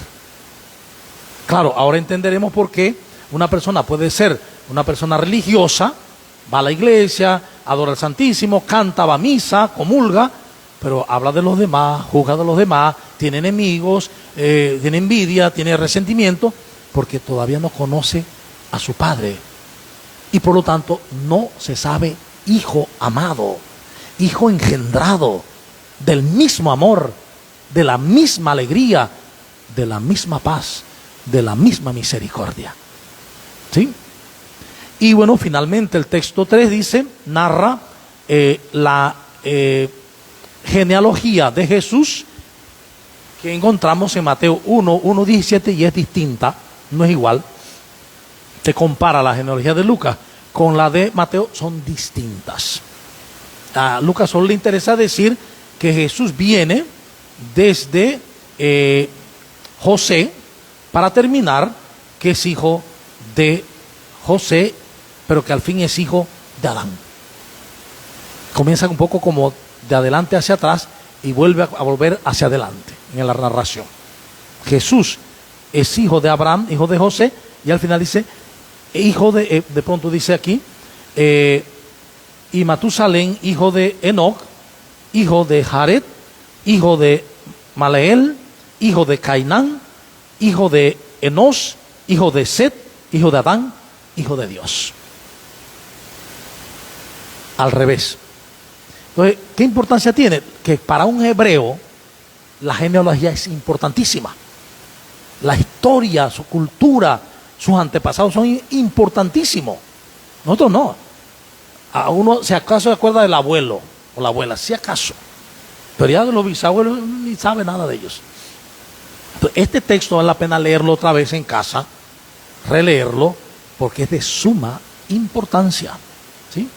[SPEAKER 1] Claro, ahora entenderemos por qué una persona puede ser una persona religiosa, va a la iglesia, adora al Santísimo, canta, va a misa, comulga, pero habla de los demás, juzga de los demás, tiene enemigos, tiene envidia, tiene resentimiento, porque todavía no conoce a su Padre. Y por lo tanto no se sabe hijo amado, hijo engendrado del mismo amor, de la misma alegría, de la misma paz, de la misma misericordia. ¿Sí? Y bueno, finalmente el texto 3 dice, narra la genealogía de Jesús que encontramos en Mateo 1:17 y es distinta, no es igual. Se compara la genealogía de Lucas con la de Mateo, son distintas. A Lucas solo le interesa decir que Jesús viene desde José, para terminar que es hijo de José, pero que al fin es hijo de Adán. Comienza un poco como de adelante hacia atrás y vuelve a volver hacia adelante en la narración. Jesús es hijo de Abraham, hijo de José, y al final dice, hijo de pronto dice aquí, y Matusalén, hijo de Enoc, hijo de Jared, hijo de Maleel, hijo de Cainán, hijo de Enos, hijo de Set, hijo de Adán, hijo de Dios. Al revés. Entonces, ¿qué importancia tiene? Que para un hebreo la genealogía es importantísima. La historia, su cultura, sus antepasados son importantísimos. Nosotros no. A uno, si acaso, se acuerda del abuelo o la abuela, si acaso. Pero ya de los bisabuelos ni sabe nada de ellos. Entonces, este texto vale la pena leerlo otra vez en casa, releerlo, porque es de suma importancia. ¿Sí?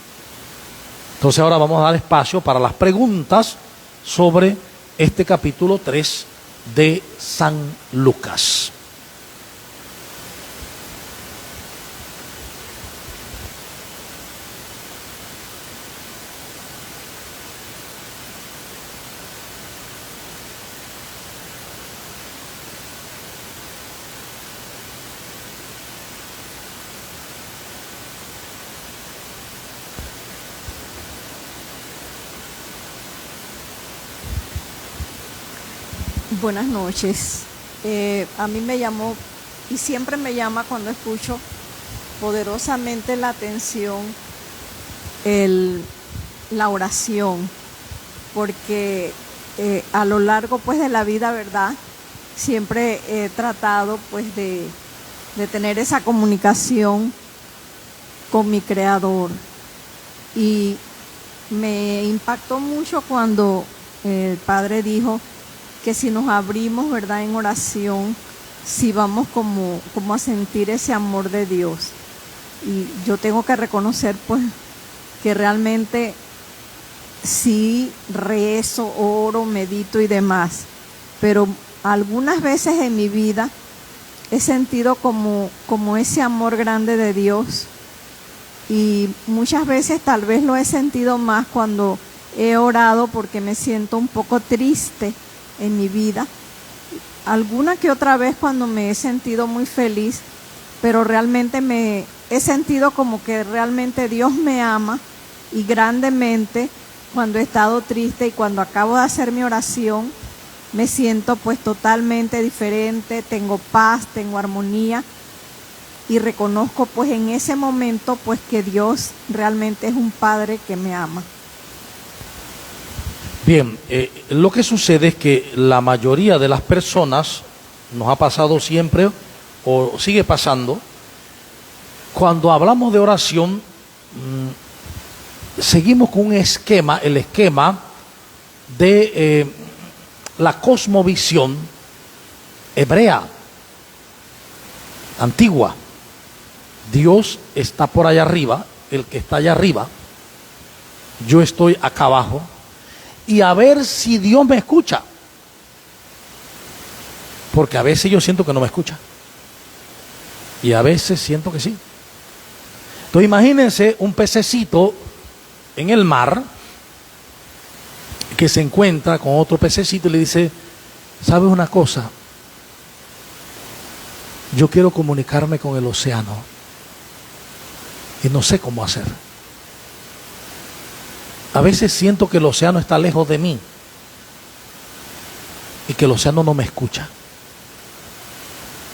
[SPEAKER 1] Entonces ahora vamos a dar espacio para las preguntas sobre este capítulo 3 de San Lucas.
[SPEAKER 2] Buenas noches. A mí me llamó y siempre me llama cuando escucho poderosamente la atención la oración, porque a lo largo pues de la vida, ¿verdad? Siempre he tratado pues de tener esa comunicación con mi Creador, y me impactó mucho cuando el Padre dijo que si nos abrimos, ¿verdad?, en oración, si vamos como a sentir ese amor de Dios. Y yo tengo que reconocer pues que realmente sí rezo, oro, medito y demás, pero algunas veces en mi vida he sentido como ese amor grande de Dios, y muchas veces tal vez lo he sentido más cuando he orado porque me siento un poco triste en mi vida. Alguna que otra vez cuando me he sentido muy feliz, pero realmente me he sentido como que realmente Dios me ama, y grandemente cuando he estado triste, y cuando acabo de hacer mi oración me siento pues totalmente diferente, tengo paz, tengo armonía, y reconozco pues en ese momento pues que Dios realmente es un Padre que me ama.
[SPEAKER 1] Bien, lo que sucede es que la mayoría de las personas, nos ha pasado siempre o sigue pasando, cuando hablamos de oración, seguimos con un esquema, el esquema de la cosmovisión hebrea, antigua. Dios está por allá arriba, el que está allá arriba, yo estoy acá abajo y a ver si Dios me escucha. Porque a veces yo siento que no me escucha. Y a veces siento que sí. Entonces imagínense un pececito en el mar que se encuentra con otro pececito y le dice, ¿sabes una cosa? Yo quiero comunicarme con el océano y no sé cómo hacer. A veces siento que el océano está lejos de mí y que el océano no me escucha.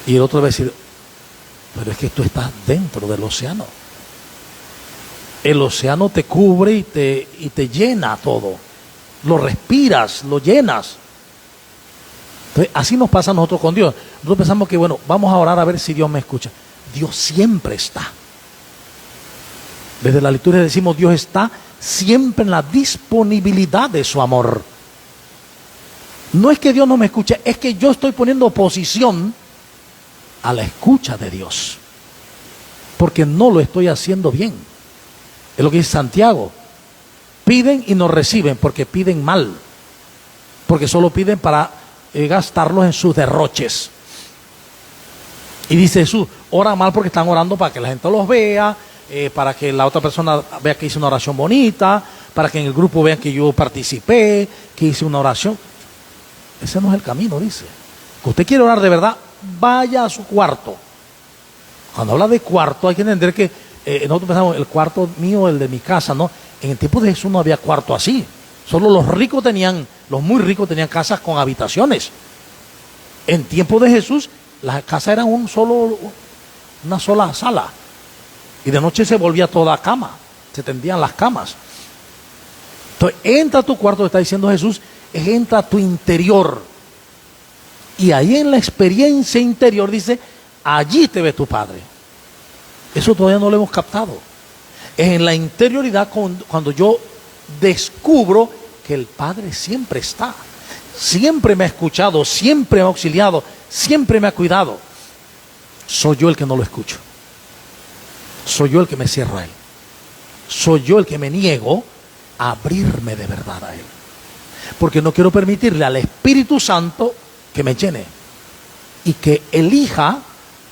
[SPEAKER 1] Y el otro va a decir, pero es que tú estás dentro del océano. El océano te cubre y te llena todo. Lo respiras, lo llenas. Entonces, así nos pasa a nosotros con Dios. Nosotros pensamos que, bueno, vamos a orar a ver si Dios me escucha. Dios siempre está. Desde la liturgia decimos, Dios está siempre en la disponibilidad de su amor. No es que Dios no me escuche, es que yo estoy poniendo oposición a la escucha de Dios, porque no lo estoy haciendo bien. Es lo que dice Santiago. Piden y no reciben porque piden mal, porque solo piden para gastarlos en sus derroches. Y dice Jesús, ora mal porque están orando para que la gente los vea, para que la otra persona vea que hice una oración bonita, para que en el grupo vean que yo participé, que hice una oración. Ese no es el camino, dice. Que usted quiere orar de verdad, vaya a su cuarto. Cuando habla de cuarto hay que entender que nosotros pensamos el cuarto mío, el de mi casa, ¿no? En el tiempo de Jesús no había cuarto así. Solo los ricos tenían, los muy ricos tenían casas con habitaciones. En tiempo de Jesús las casas eran una sola sala. Y de noche se volvía toda cama, se tendían las camas. Entonces entra a tu cuarto, está diciendo Jesús, entra a tu interior. Y ahí en la experiencia interior dice, allí te ve tu Padre. Eso todavía no lo hemos captado. Es en la interioridad cuando yo descubro que el Padre siempre está. Siempre me ha escuchado, siempre me ha auxiliado, siempre me ha cuidado. Soy yo el que no lo escucho. Soy yo el que me cierro a Él. Soy yo el que me niego a abrirme de verdad a Él. Porque no quiero permitirle al Espíritu Santo que me llene y que elija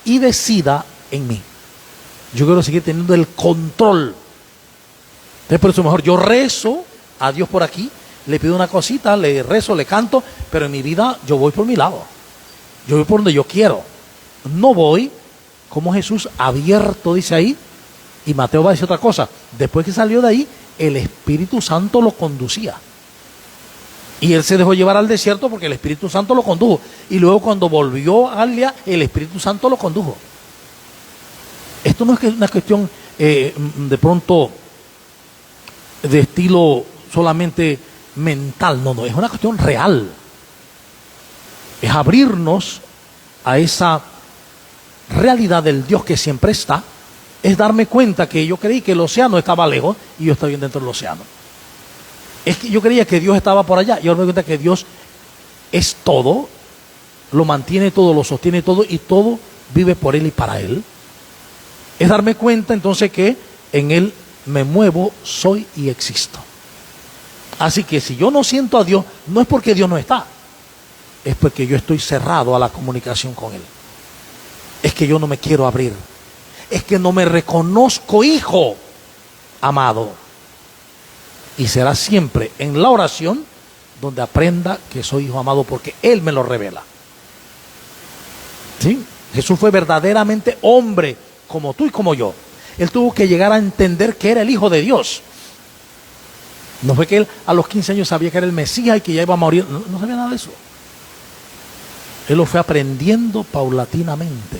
[SPEAKER 1] y decida en mí. Yo quiero seguir teniendo el control. Entonces por eso mejor yo rezo a Dios por aquí, le pido una cosita, le rezo, le canto, pero en mi vida yo voy por mi lado. Yo voy por donde yo quiero. No voy como Jesús abierto, dice ahí, y Mateo va a decir otra cosa. Después que salió de ahí, el Espíritu Santo lo conducía. Y él se dejó llevar al desierto porque el Espíritu Santo lo condujo. Y luego cuando volvió a Galilea, el Espíritu Santo lo condujo. Esto no es una cuestión de pronto de estilo solamente mental, no, es una cuestión real. Es abrirnos a esa realidad del Dios que siempre está, es darme cuenta que yo creí que el océano estaba lejos y yo estoy bien dentro del océano. Es que yo creía que Dios estaba por allá y ahora me doy cuenta que Dios es todo, lo mantiene todo, lo sostiene todo y todo vive por Él y para Él. Es darme cuenta entonces que en Él me muevo, soy y existo. Así que si yo no siento a Dios, no es porque Dios no está, es porque yo estoy cerrado a la comunicación con Él. Es que yo no me quiero abrir. Es que no me reconozco hijo amado. Y será siempre en la oración donde aprenda que soy hijo amado porque Él me lo revela. ¿Sí? Jesús fue verdaderamente hombre como tú y como yo. Él tuvo que llegar a entender que era el Hijo de Dios. No fue que él a los 15 años sabía que era el Mesías y que ya iba a morir. No sabía nada de eso. Él lo fue aprendiendo paulatinamente.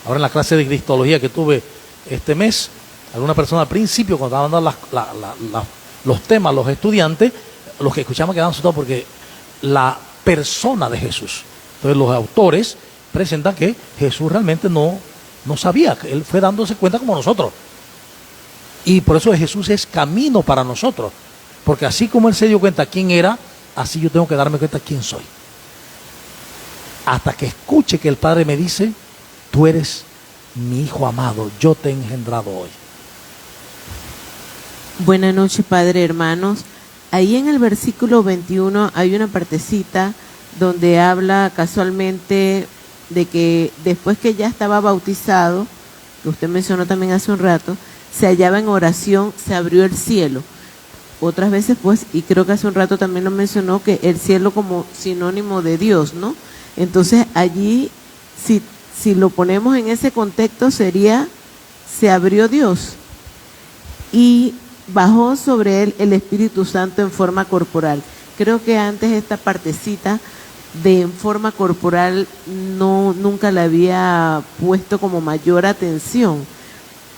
[SPEAKER 1] Ahora en la clase de Cristología que tuve este mes, alguna persona al principio cuando estaban dando los temas, los estudiantes, los que escuchaban quedaban asustados porque la persona de Jesús. Entonces los autores presentan que Jesús realmente no sabía, que Él fue dándose cuenta como nosotros. Y por eso Jesús es camino para nosotros. Porque así como Él se dio cuenta quién era, así yo tengo que darme cuenta quién soy. Hasta que escuche que el Padre me dice, tú eres mi Hijo amado, yo te he engendrado hoy.
[SPEAKER 3] Buenas noches, Padre, hermanos. Ahí en el versículo 21 hay una partecita donde habla casualmente de que después que ya estaba bautizado, que usted mencionó también hace un rato, se hallaba en oración, se abrió el cielo. Otras veces, pues, y creo que hace un rato también lo mencionó, que el cielo como sinónimo de Dios, ¿no? Entonces allí, si lo ponemos en ese contexto, sería, se abrió Dios y bajó sobre él el Espíritu Santo en forma corporal. Creo que antes esta partecita de en forma corporal nunca la había puesto como mayor atención,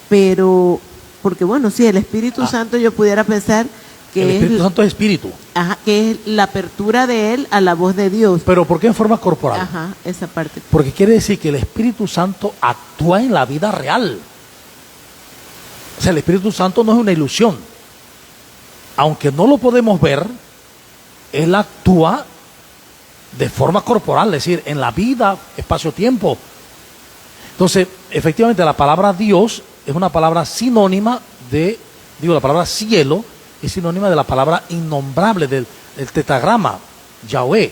[SPEAKER 3] pero porque bueno, sí, el Espíritu Santo yo pudiera pensar que
[SPEAKER 1] el Espíritu Santo es espíritu.
[SPEAKER 3] Ajá, que es la apertura de él a la voz de Dios.
[SPEAKER 1] Pero ¿por qué en forma corporal?
[SPEAKER 3] Ajá, esa parte.
[SPEAKER 1] Porque quiere decir que el Espíritu Santo actúa en la vida real. O sea, el Espíritu Santo no es una ilusión. Aunque no lo podemos ver, Él actúa de forma corporal, es decir, en la vida, espacio-tiempo. Entonces, efectivamente, la palabra Dios es una palabra sinónima la palabra cielo es sinónima de la palabra innombrable, del tetragrama, Yahweh.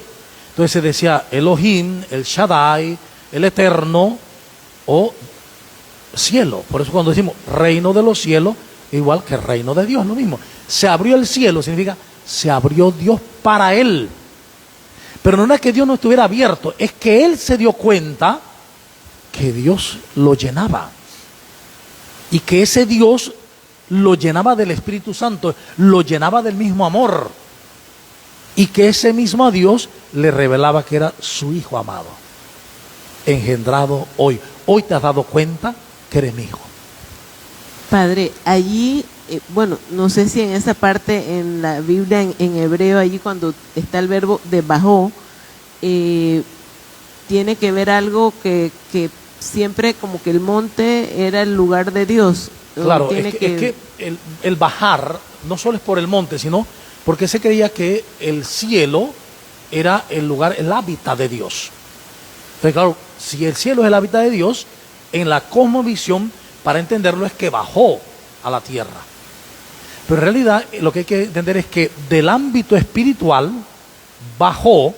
[SPEAKER 1] Entonces se decía Elohim, el Shaddai, el Eterno o cielo. Por eso cuando decimos reino de los cielos, igual que reino de Dios, lo mismo. Se abrió el cielo, significa se abrió Dios para él. Pero no es que Dios no estuviera abierto, es que él se dio cuenta que Dios lo llenaba. Y que ese Dios lo llenaba del Espíritu Santo, lo llenaba del mismo amor. Y que ese mismo Dios le revelaba que era su Hijo amado, engendrado hoy. Hoy te has dado cuenta que eres mi hijo.
[SPEAKER 3] Padre, allí, bueno, no sé si en esa parte en la Biblia, en hebreo, allí cuando está el verbo de bajó, tiene que ver algo que siempre como que el monte era el lugar de Dios.
[SPEAKER 1] Claro, es que el bajar no solo es por el monte, sino porque se creía que el cielo era el lugar, el hábitat de Dios. Entonces, claro, si el cielo es el hábitat de Dios, en la cosmovisión, para entenderlo, es que bajó a la tierra. Pero en realidad lo que hay que entender es que del ámbito espiritual bajó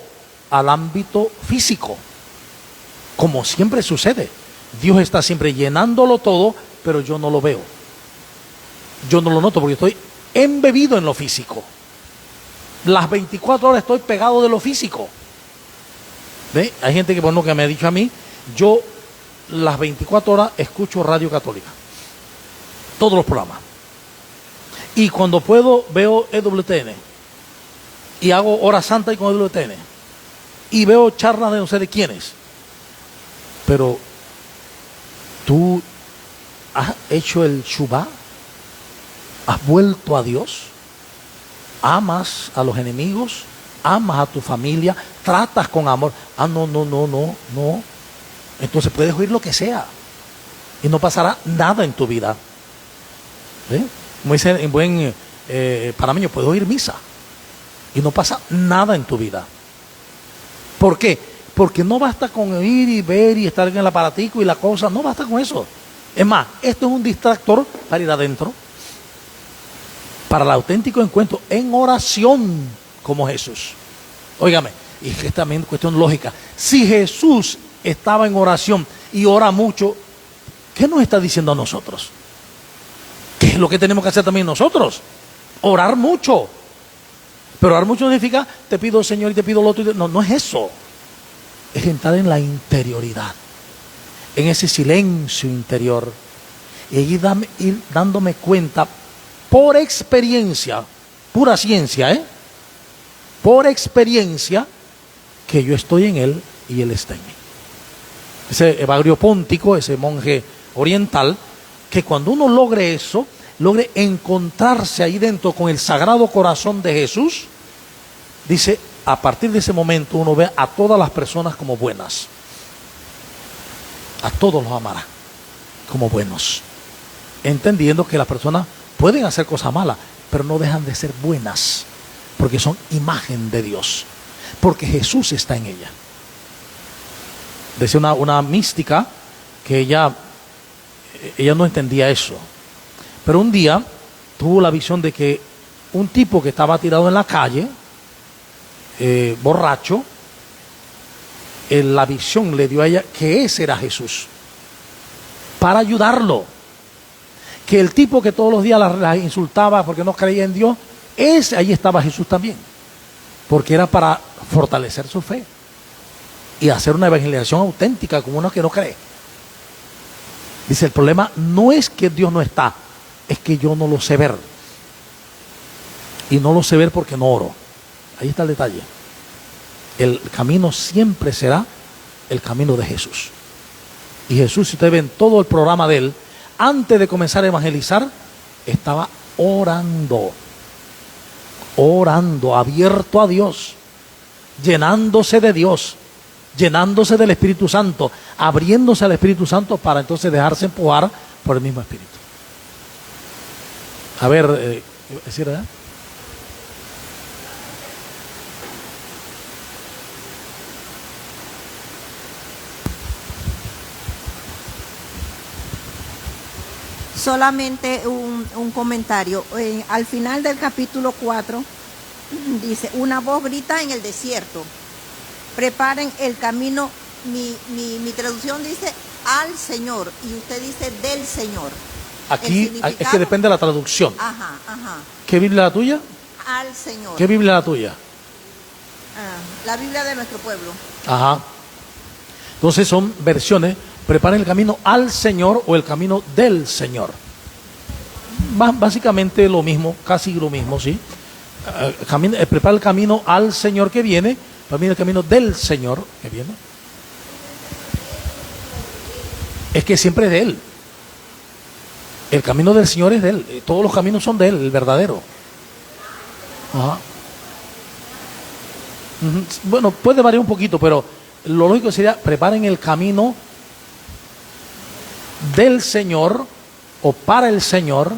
[SPEAKER 1] al ámbito físico, como siempre sucede. Dios está siempre llenándolo todo, pero yo no lo veo. Yo no lo noto porque estoy embebido en lo físico. Las 24 horas estoy pegado de lo físico. ¿Ve? Hay gente que, bueno, que me ha dicho a mí, yo las 24 horas escucho Radio Católica, todos los programas, y cuando puedo veo EWTN y hago hora santa y con EWTN y veo charlas de no sé de quiénes. Pero tú has hecho el Shubá, has vuelto a Dios, amas a los enemigos, amas a tu familia, tratas con amor. No. Entonces puedes oír lo que sea y no pasará nada en tu vida. ¿Eh? Como dice en buen panameño, puedes oír misa y no pasa nada en tu vida. ¿Por qué? Porque no basta con oír y ver y estar en el aparatico y la cosa, no basta con eso. Es más, esto es un distractor para ir adentro, para el auténtico encuentro en oración como Jesús. Óigame, y es también cuestión lógica. Si Jesús estaba en oración y ora mucho, ¿qué nos está diciendo a nosotros? ¿Qué es lo que tenemos que hacer también nosotros? Orar mucho. Pero orar mucho no significa te pido Señor y te pido lo otro. No es eso. Es entrar en la interioridad, en ese silencio interior, y ir dándome cuenta por experiencia, pura ciencia, por experiencia, que yo estoy en Él y Él está en mí. Ese Evagrio Póntico, ese monje oriental, que cuando uno logre eso, logre encontrarse ahí dentro con el Sagrado Corazón de Jesús, dice, a partir de ese momento uno ve a todas las personas como buenas. A todos los amará como buenos, entendiendo que las personas pueden hacer cosas malas, pero no dejan de ser buenas, porque son imagen de Dios, porque Jesús está en ella. Decía una mística que ella no entendía eso, pero un día tuvo la visión de que un tipo que estaba tirado en la calle, borracho, la visión le dio a ella que ese era Jesús, para ayudarlo. Que el tipo que todos los días la insultaba porque no creía en Dios, ahí estaba Jesús también, porque era para fortalecer su fe y hacer una evangelización auténtica como uno que no cree. Dice, el problema no es que Dios no está, es que yo no lo sé ver. Y no lo sé ver porque no oro. Ahí está el detalle. El camino siempre será el camino de Jesús. Y Jesús, si ustedes ven todo el programa de él, antes de comenzar a evangelizar, estaba orando, abierto a Dios, llenándose de Dios, llenándose del Espíritu Santo, abriéndose al Espíritu Santo para entonces dejarse empujar por el mismo Espíritu. A ver, ¿decir, verdad?
[SPEAKER 2] Solamente un comentario. Al final del capítulo 4 dice, una voz grita en el desierto, preparen el camino. Mi traducción dice al Señor y usted dice del Señor.
[SPEAKER 1] Aquí es que depende de la traducción.
[SPEAKER 2] Ajá.
[SPEAKER 1] ¿Qué Biblia es la tuya?
[SPEAKER 2] Al Señor.
[SPEAKER 1] ¿Qué Biblia es la tuya?
[SPEAKER 2] La Biblia de nuestro pueblo.
[SPEAKER 1] Ajá. Entonces son versiones. Preparen el camino al Señor o el camino del Señor. Básicamente lo mismo, casi lo mismo, ¿sí? Prepara el camino al Señor que viene, también el camino del Señor que viene. Es que siempre es de Él. El camino del Señor es de Él. Todos los caminos son de Él, el verdadero. Ajá. Bueno, puede variar un poquito, pero lo lógico sería, preparen el camino del Señor o para el Señor,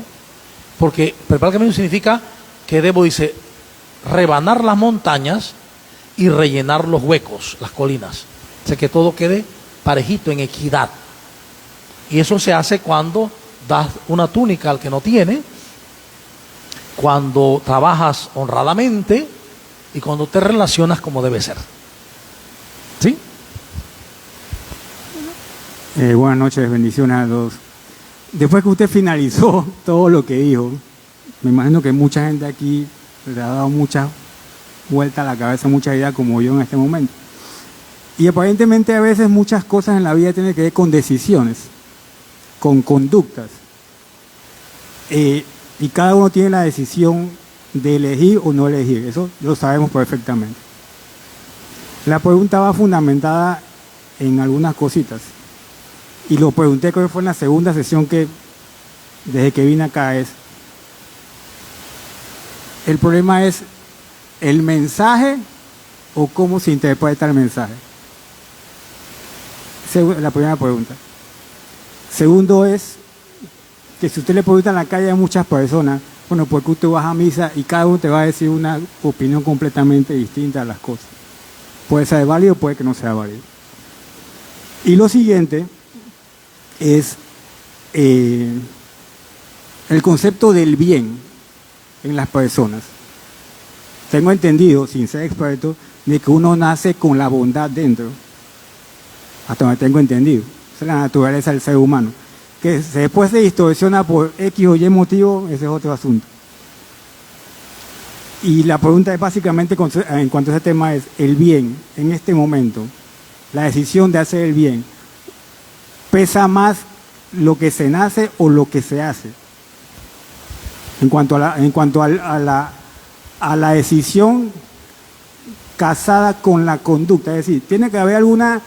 [SPEAKER 1] porque preparar el camino significa que debo, dice, rebanar las montañas y rellenar los huecos, las colinas. O sea, que todo quede parejito, en equidad. Y eso se hace cuando das una túnica al que no tiene, cuando trabajas honradamente y cuando te relacionas como debe ser. ¿Sí?
[SPEAKER 4] Buenas noches, bendiciones a todos. Después que usted finalizó todo lo que dijo, me imagino que mucha gente aquí le ha dado mucha vuelta a la cabeza, mucha idea como yo en este momento. Y aparentemente a veces muchas cosas en la vida tienen que ver con decisiones, con conductas. Y cada uno tiene la decisión de elegir o no elegir, eso lo sabemos perfectamente. La pregunta va fundamentada en algunas cositas. Y lo pregunté, creo que fue en la segunda sesión que, desde que vine acá, el problema es el mensaje o cómo se interpreta el mensaje. La primera pregunta. Segundo es que si usted le pregunta en la calle a muchas personas, bueno, ¿por qué usted va a misa? Y cada uno te va a decir una opinión completamente distinta a las cosas. Puede ser válido, puede que no sea válido. Y lo siguiente es el concepto del bien en las personas. Tengo entendido, sin ser experto, de que uno nace con la bondad dentro. Hasta donde tengo entendido. Esa es la naturaleza del ser humano. Que después se distorsiona por X o Y motivo, ese es otro asunto. Y la pregunta es básicamente, en cuanto a ese tema, es el bien en este momento, la decisión de hacer el bien, ¿pesa más lo que se nace o lo que se hace? En cuanto a la decisión casada con la conducta, es decir, tiene que haber alguna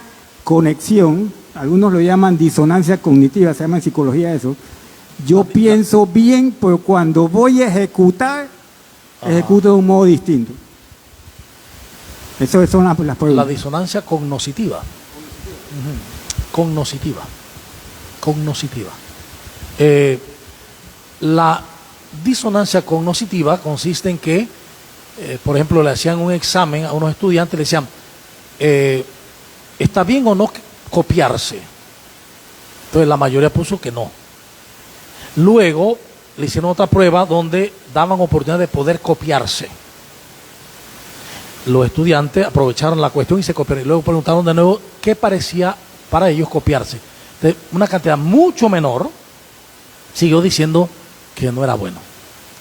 [SPEAKER 4] conexión, algunos lo llaman disonancia cognitiva, se llama en psicología eso. Yo pienso bien, pero cuando voy a ejecutar, ejecuto de un modo distinto. Eso son las preguntas.
[SPEAKER 1] La disonancia cognoscitiva. Cognoscitiva. La disonancia cognoscitiva consiste en que, por ejemplo, le hacían un examen a unos estudiantes, le decían, ¿está bien o no copiarse? Entonces la mayoría puso que no. Luego le hicieron otra prueba donde daban oportunidad de poder copiarse. Los estudiantes aprovecharon la cuestión y se copiaron. Y luego preguntaron de nuevo qué parecía para ellos copiarse. Entonces, una cantidad mucho menor siguió diciendo que no era bueno.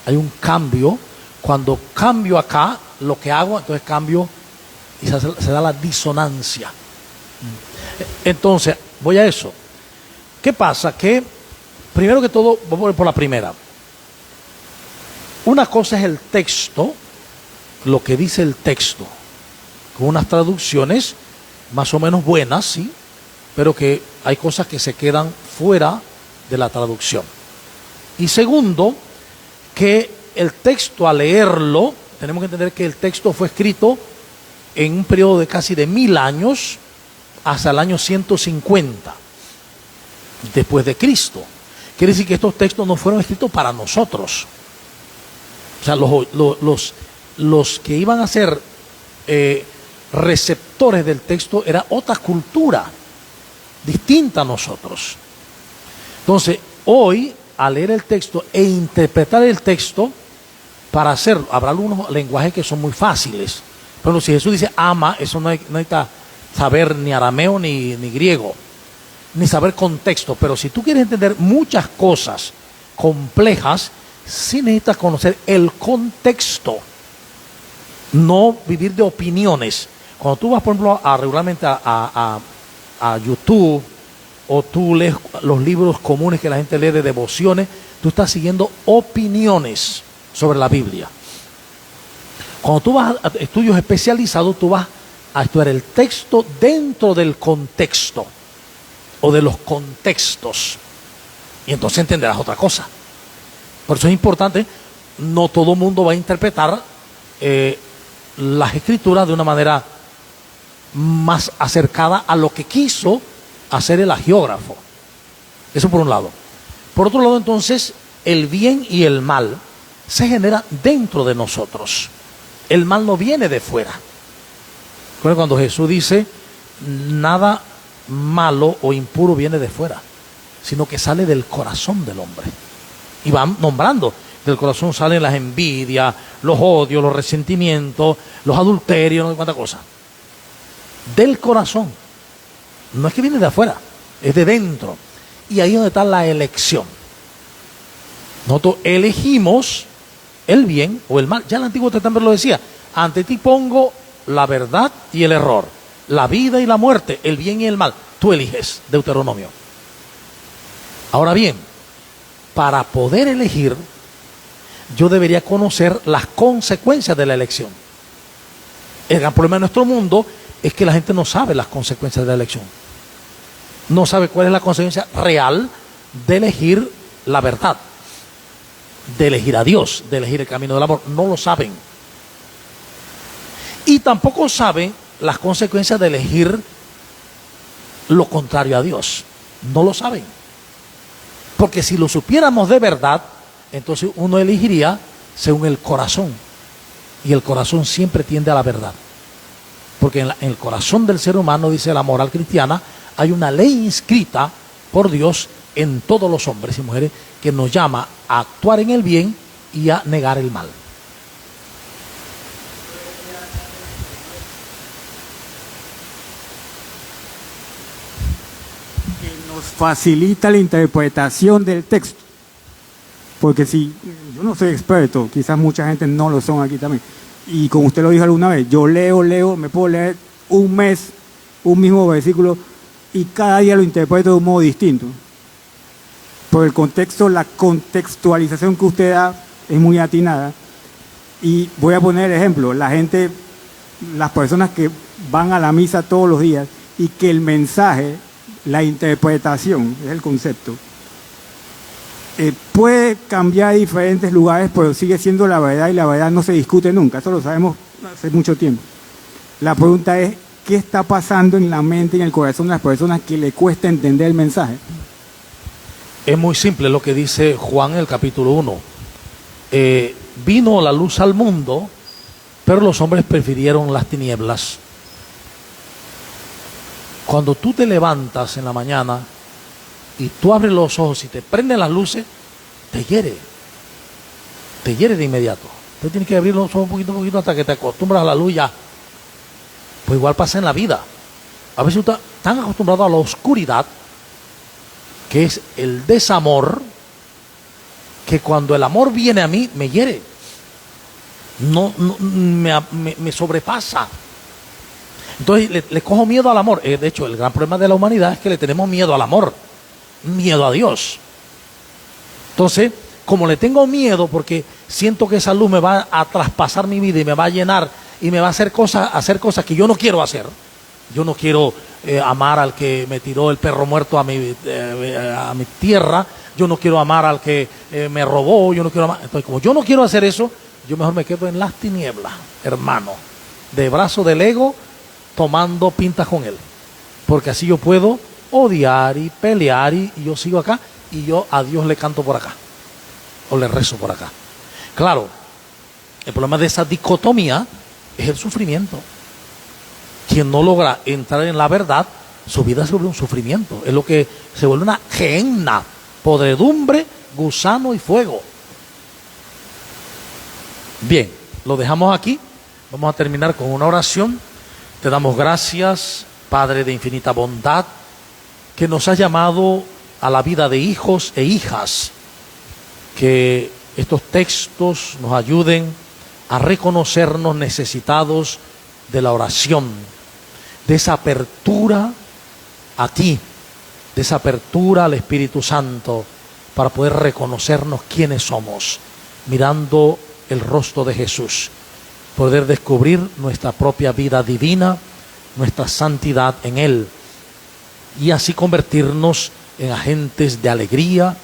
[SPEAKER 1] Hay un cambio. Cuando cambio acá, lo que hago, entonces cambio y se da la disonancia. Entonces, voy a eso. ¿Qué pasa? Que, primero que todo, voy a por la primera. Una cosa es el texto, lo que dice el texto, con unas traducciones más o menos buenas, sí, pero que hay cosas que se quedan fuera de la traducción. Y segundo, que el texto, al leerlo, tenemos que entender que el texto fue escrito en un periodo de casi de 1000 años, hasta el año 150 después de Cristo. Quiere decir que estos textos no fueron escritos para nosotros. O sea, los que iban a ser receptores del texto era otra cultura distinta a nosotros. Entonces, hoy, al leer el texto e interpretar el texto, para hacerlo, habrá algunos lenguajes que son muy fáciles. Por ejemplo, si Jesús dice ama, eso no necesita saber ni arameo ni griego, ni saber contexto. Pero si tú quieres entender muchas cosas complejas, sí necesitas conocer el contexto, no vivir de opiniones. Cuando tú vas, por ejemplo, regularmente a YouTube, o tú lees los libros comunes que la gente lee de devociones, tú estás siguiendo opiniones sobre la Biblia. Cuando tú vas a estudios especializados, tú vas a estudiar el texto dentro del contexto o de los contextos, y entonces entenderás otra cosa. Por eso es importante, no todo mundo va a interpretar las escrituras de una manera más acercada a lo que quiso hacer el agiógrafo. Eso por un lado. Por otro lado, entonces, el bien y el mal se genera dentro de nosotros. El mal no viene de fuera. Cuando Jesús dice, nada malo o impuro viene de fuera, sino que sale del corazón del hombre. Y van nombrando, del corazón salen las envidias, los odios, los resentimientos, los adulterios, no sé cuántas cosas. Del corazón. No es que viene de afuera, es de dentro. Y ahí es donde está la elección. Nosotros elegimos el bien o el mal. Ya el Antiguo Testamento lo decía. Ante ti pongo la verdad y el error, la vida y la muerte, el bien y el mal. Tú eliges, Deuteronomio. Ahora bien, para poder elegir, yo debería conocer las consecuencias de la elección. El gran problema de nuestro mundo es que la gente no sabe las consecuencias de la elección. No sabe cuál es la consecuencia real de elegir la verdad, de elegir a Dios, de elegir el camino del amor. No lo saben. Y tampoco saben las consecuencias de elegir lo contrario a Dios. No lo saben. Porque si lo supiéramos de verdad, entonces uno elegiría según el corazón. Y el corazón siempre tiende a la verdad. Porque en el corazón del ser humano, dice la moral cristiana, hay una ley inscrita por Dios en todos los hombres y mujeres que nos llama a actuar en el bien y a negar el mal.
[SPEAKER 4] Que nos facilita la interpretación del texto. Porque si yo no soy experto, quizás mucha gente no lo son aquí también. Y como usted lo dijo alguna vez, yo leo, me puedo leer un mes, un mismo versículo, y cada día lo interpreto de un modo distinto. Por el contexto, la contextualización que usted da es muy atinada. Y voy a poner el ejemplo, las personas que van a la misa todos los días y que el mensaje, la interpretación, es el concepto, puede cambiar a diferentes lugares, pero sigue siendo la verdad y la verdad no se discute nunca. Eso lo sabemos hace mucho tiempo. La pregunta es, ¿qué está pasando en la mente y en el corazón de las personas que le cuesta entender el mensaje?
[SPEAKER 1] Es muy simple lo que dice Juan en el capítulo 1. Vino la luz al mundo, pero los hombres prefirieron las tinieblas. Cuando tú te levantas en la mañana y tú abres los ojos y te prenden las luces, te hiere. te hiere de inmediato. Usted tiene que abrir los ojos un poquito hasta que te acostumbras a la luz ya. Pues igual pasa en la vida. A veces usted está tan acostumbrado a la oscuridad, que es el desamor, que cuando el amor viene a mí, me hiere. Me sobrepasa. Entonces le cojo miedo al amor. De hecho, el gran problema de la humanidad es que le tenemos miedo al amor, miedo a Dios. Entonces, como le tengo miedo porque siento que esa luz me va a traspasar mi vida y me va a llenar y me va a hacer cosas que yo no quiero hacer. Yo no quiero amar al que me tiró el perro muerto a mi tierra. Yo no quiero amar al que me robó. Yo no quiero amar. Entonces, como yo no quiero hacer eso, yo mejor me quedo en las tinieblas, hermano, de brazo del ego, tomando pintas con él. Porque así yo puedo odiar y pelear y yo sigo acá y yo a Dios le canto por acá. O le rezo por acá. Claro, el problema de esa dicotomía es el sufrimiento. Quien no logra entrar en la verdad, su vida se vuelve un sufrimiento. Es lo que se vuelve una gehenna, podredumbre, gusano y fuego. Bien, lo dejamos aquí. Vamos a terminar con una oración. Te damos gracias, Padre de infinita bondad, que nos has llamado a la vida de hijos e hijas. Que estos textos nos ayuden a reconocernos necesitados de la oración, de esa apertura a ti, de esa apertura al Espíritu Santo, para poder reconocernos quiénes somos, mirando el rostro de Jesús, poder descubrir nuestra propia vida divina, nuestra santidad en Él, y así convertirnos en agentes de alegría,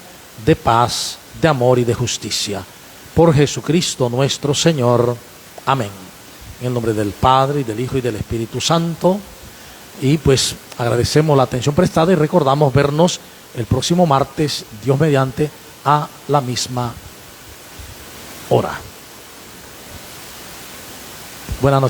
[SPEAKER 1] de paz, de amor y de justicia. Por Jesucristo nuestro Señor. Amén. En el nombre del Padre, y del Hijo, y del Espíritu Santo. Y pues agradecemos la atención prestada y recordamos vernos el próximo martes, Dios mediante, a la misma hora. Buenas noches.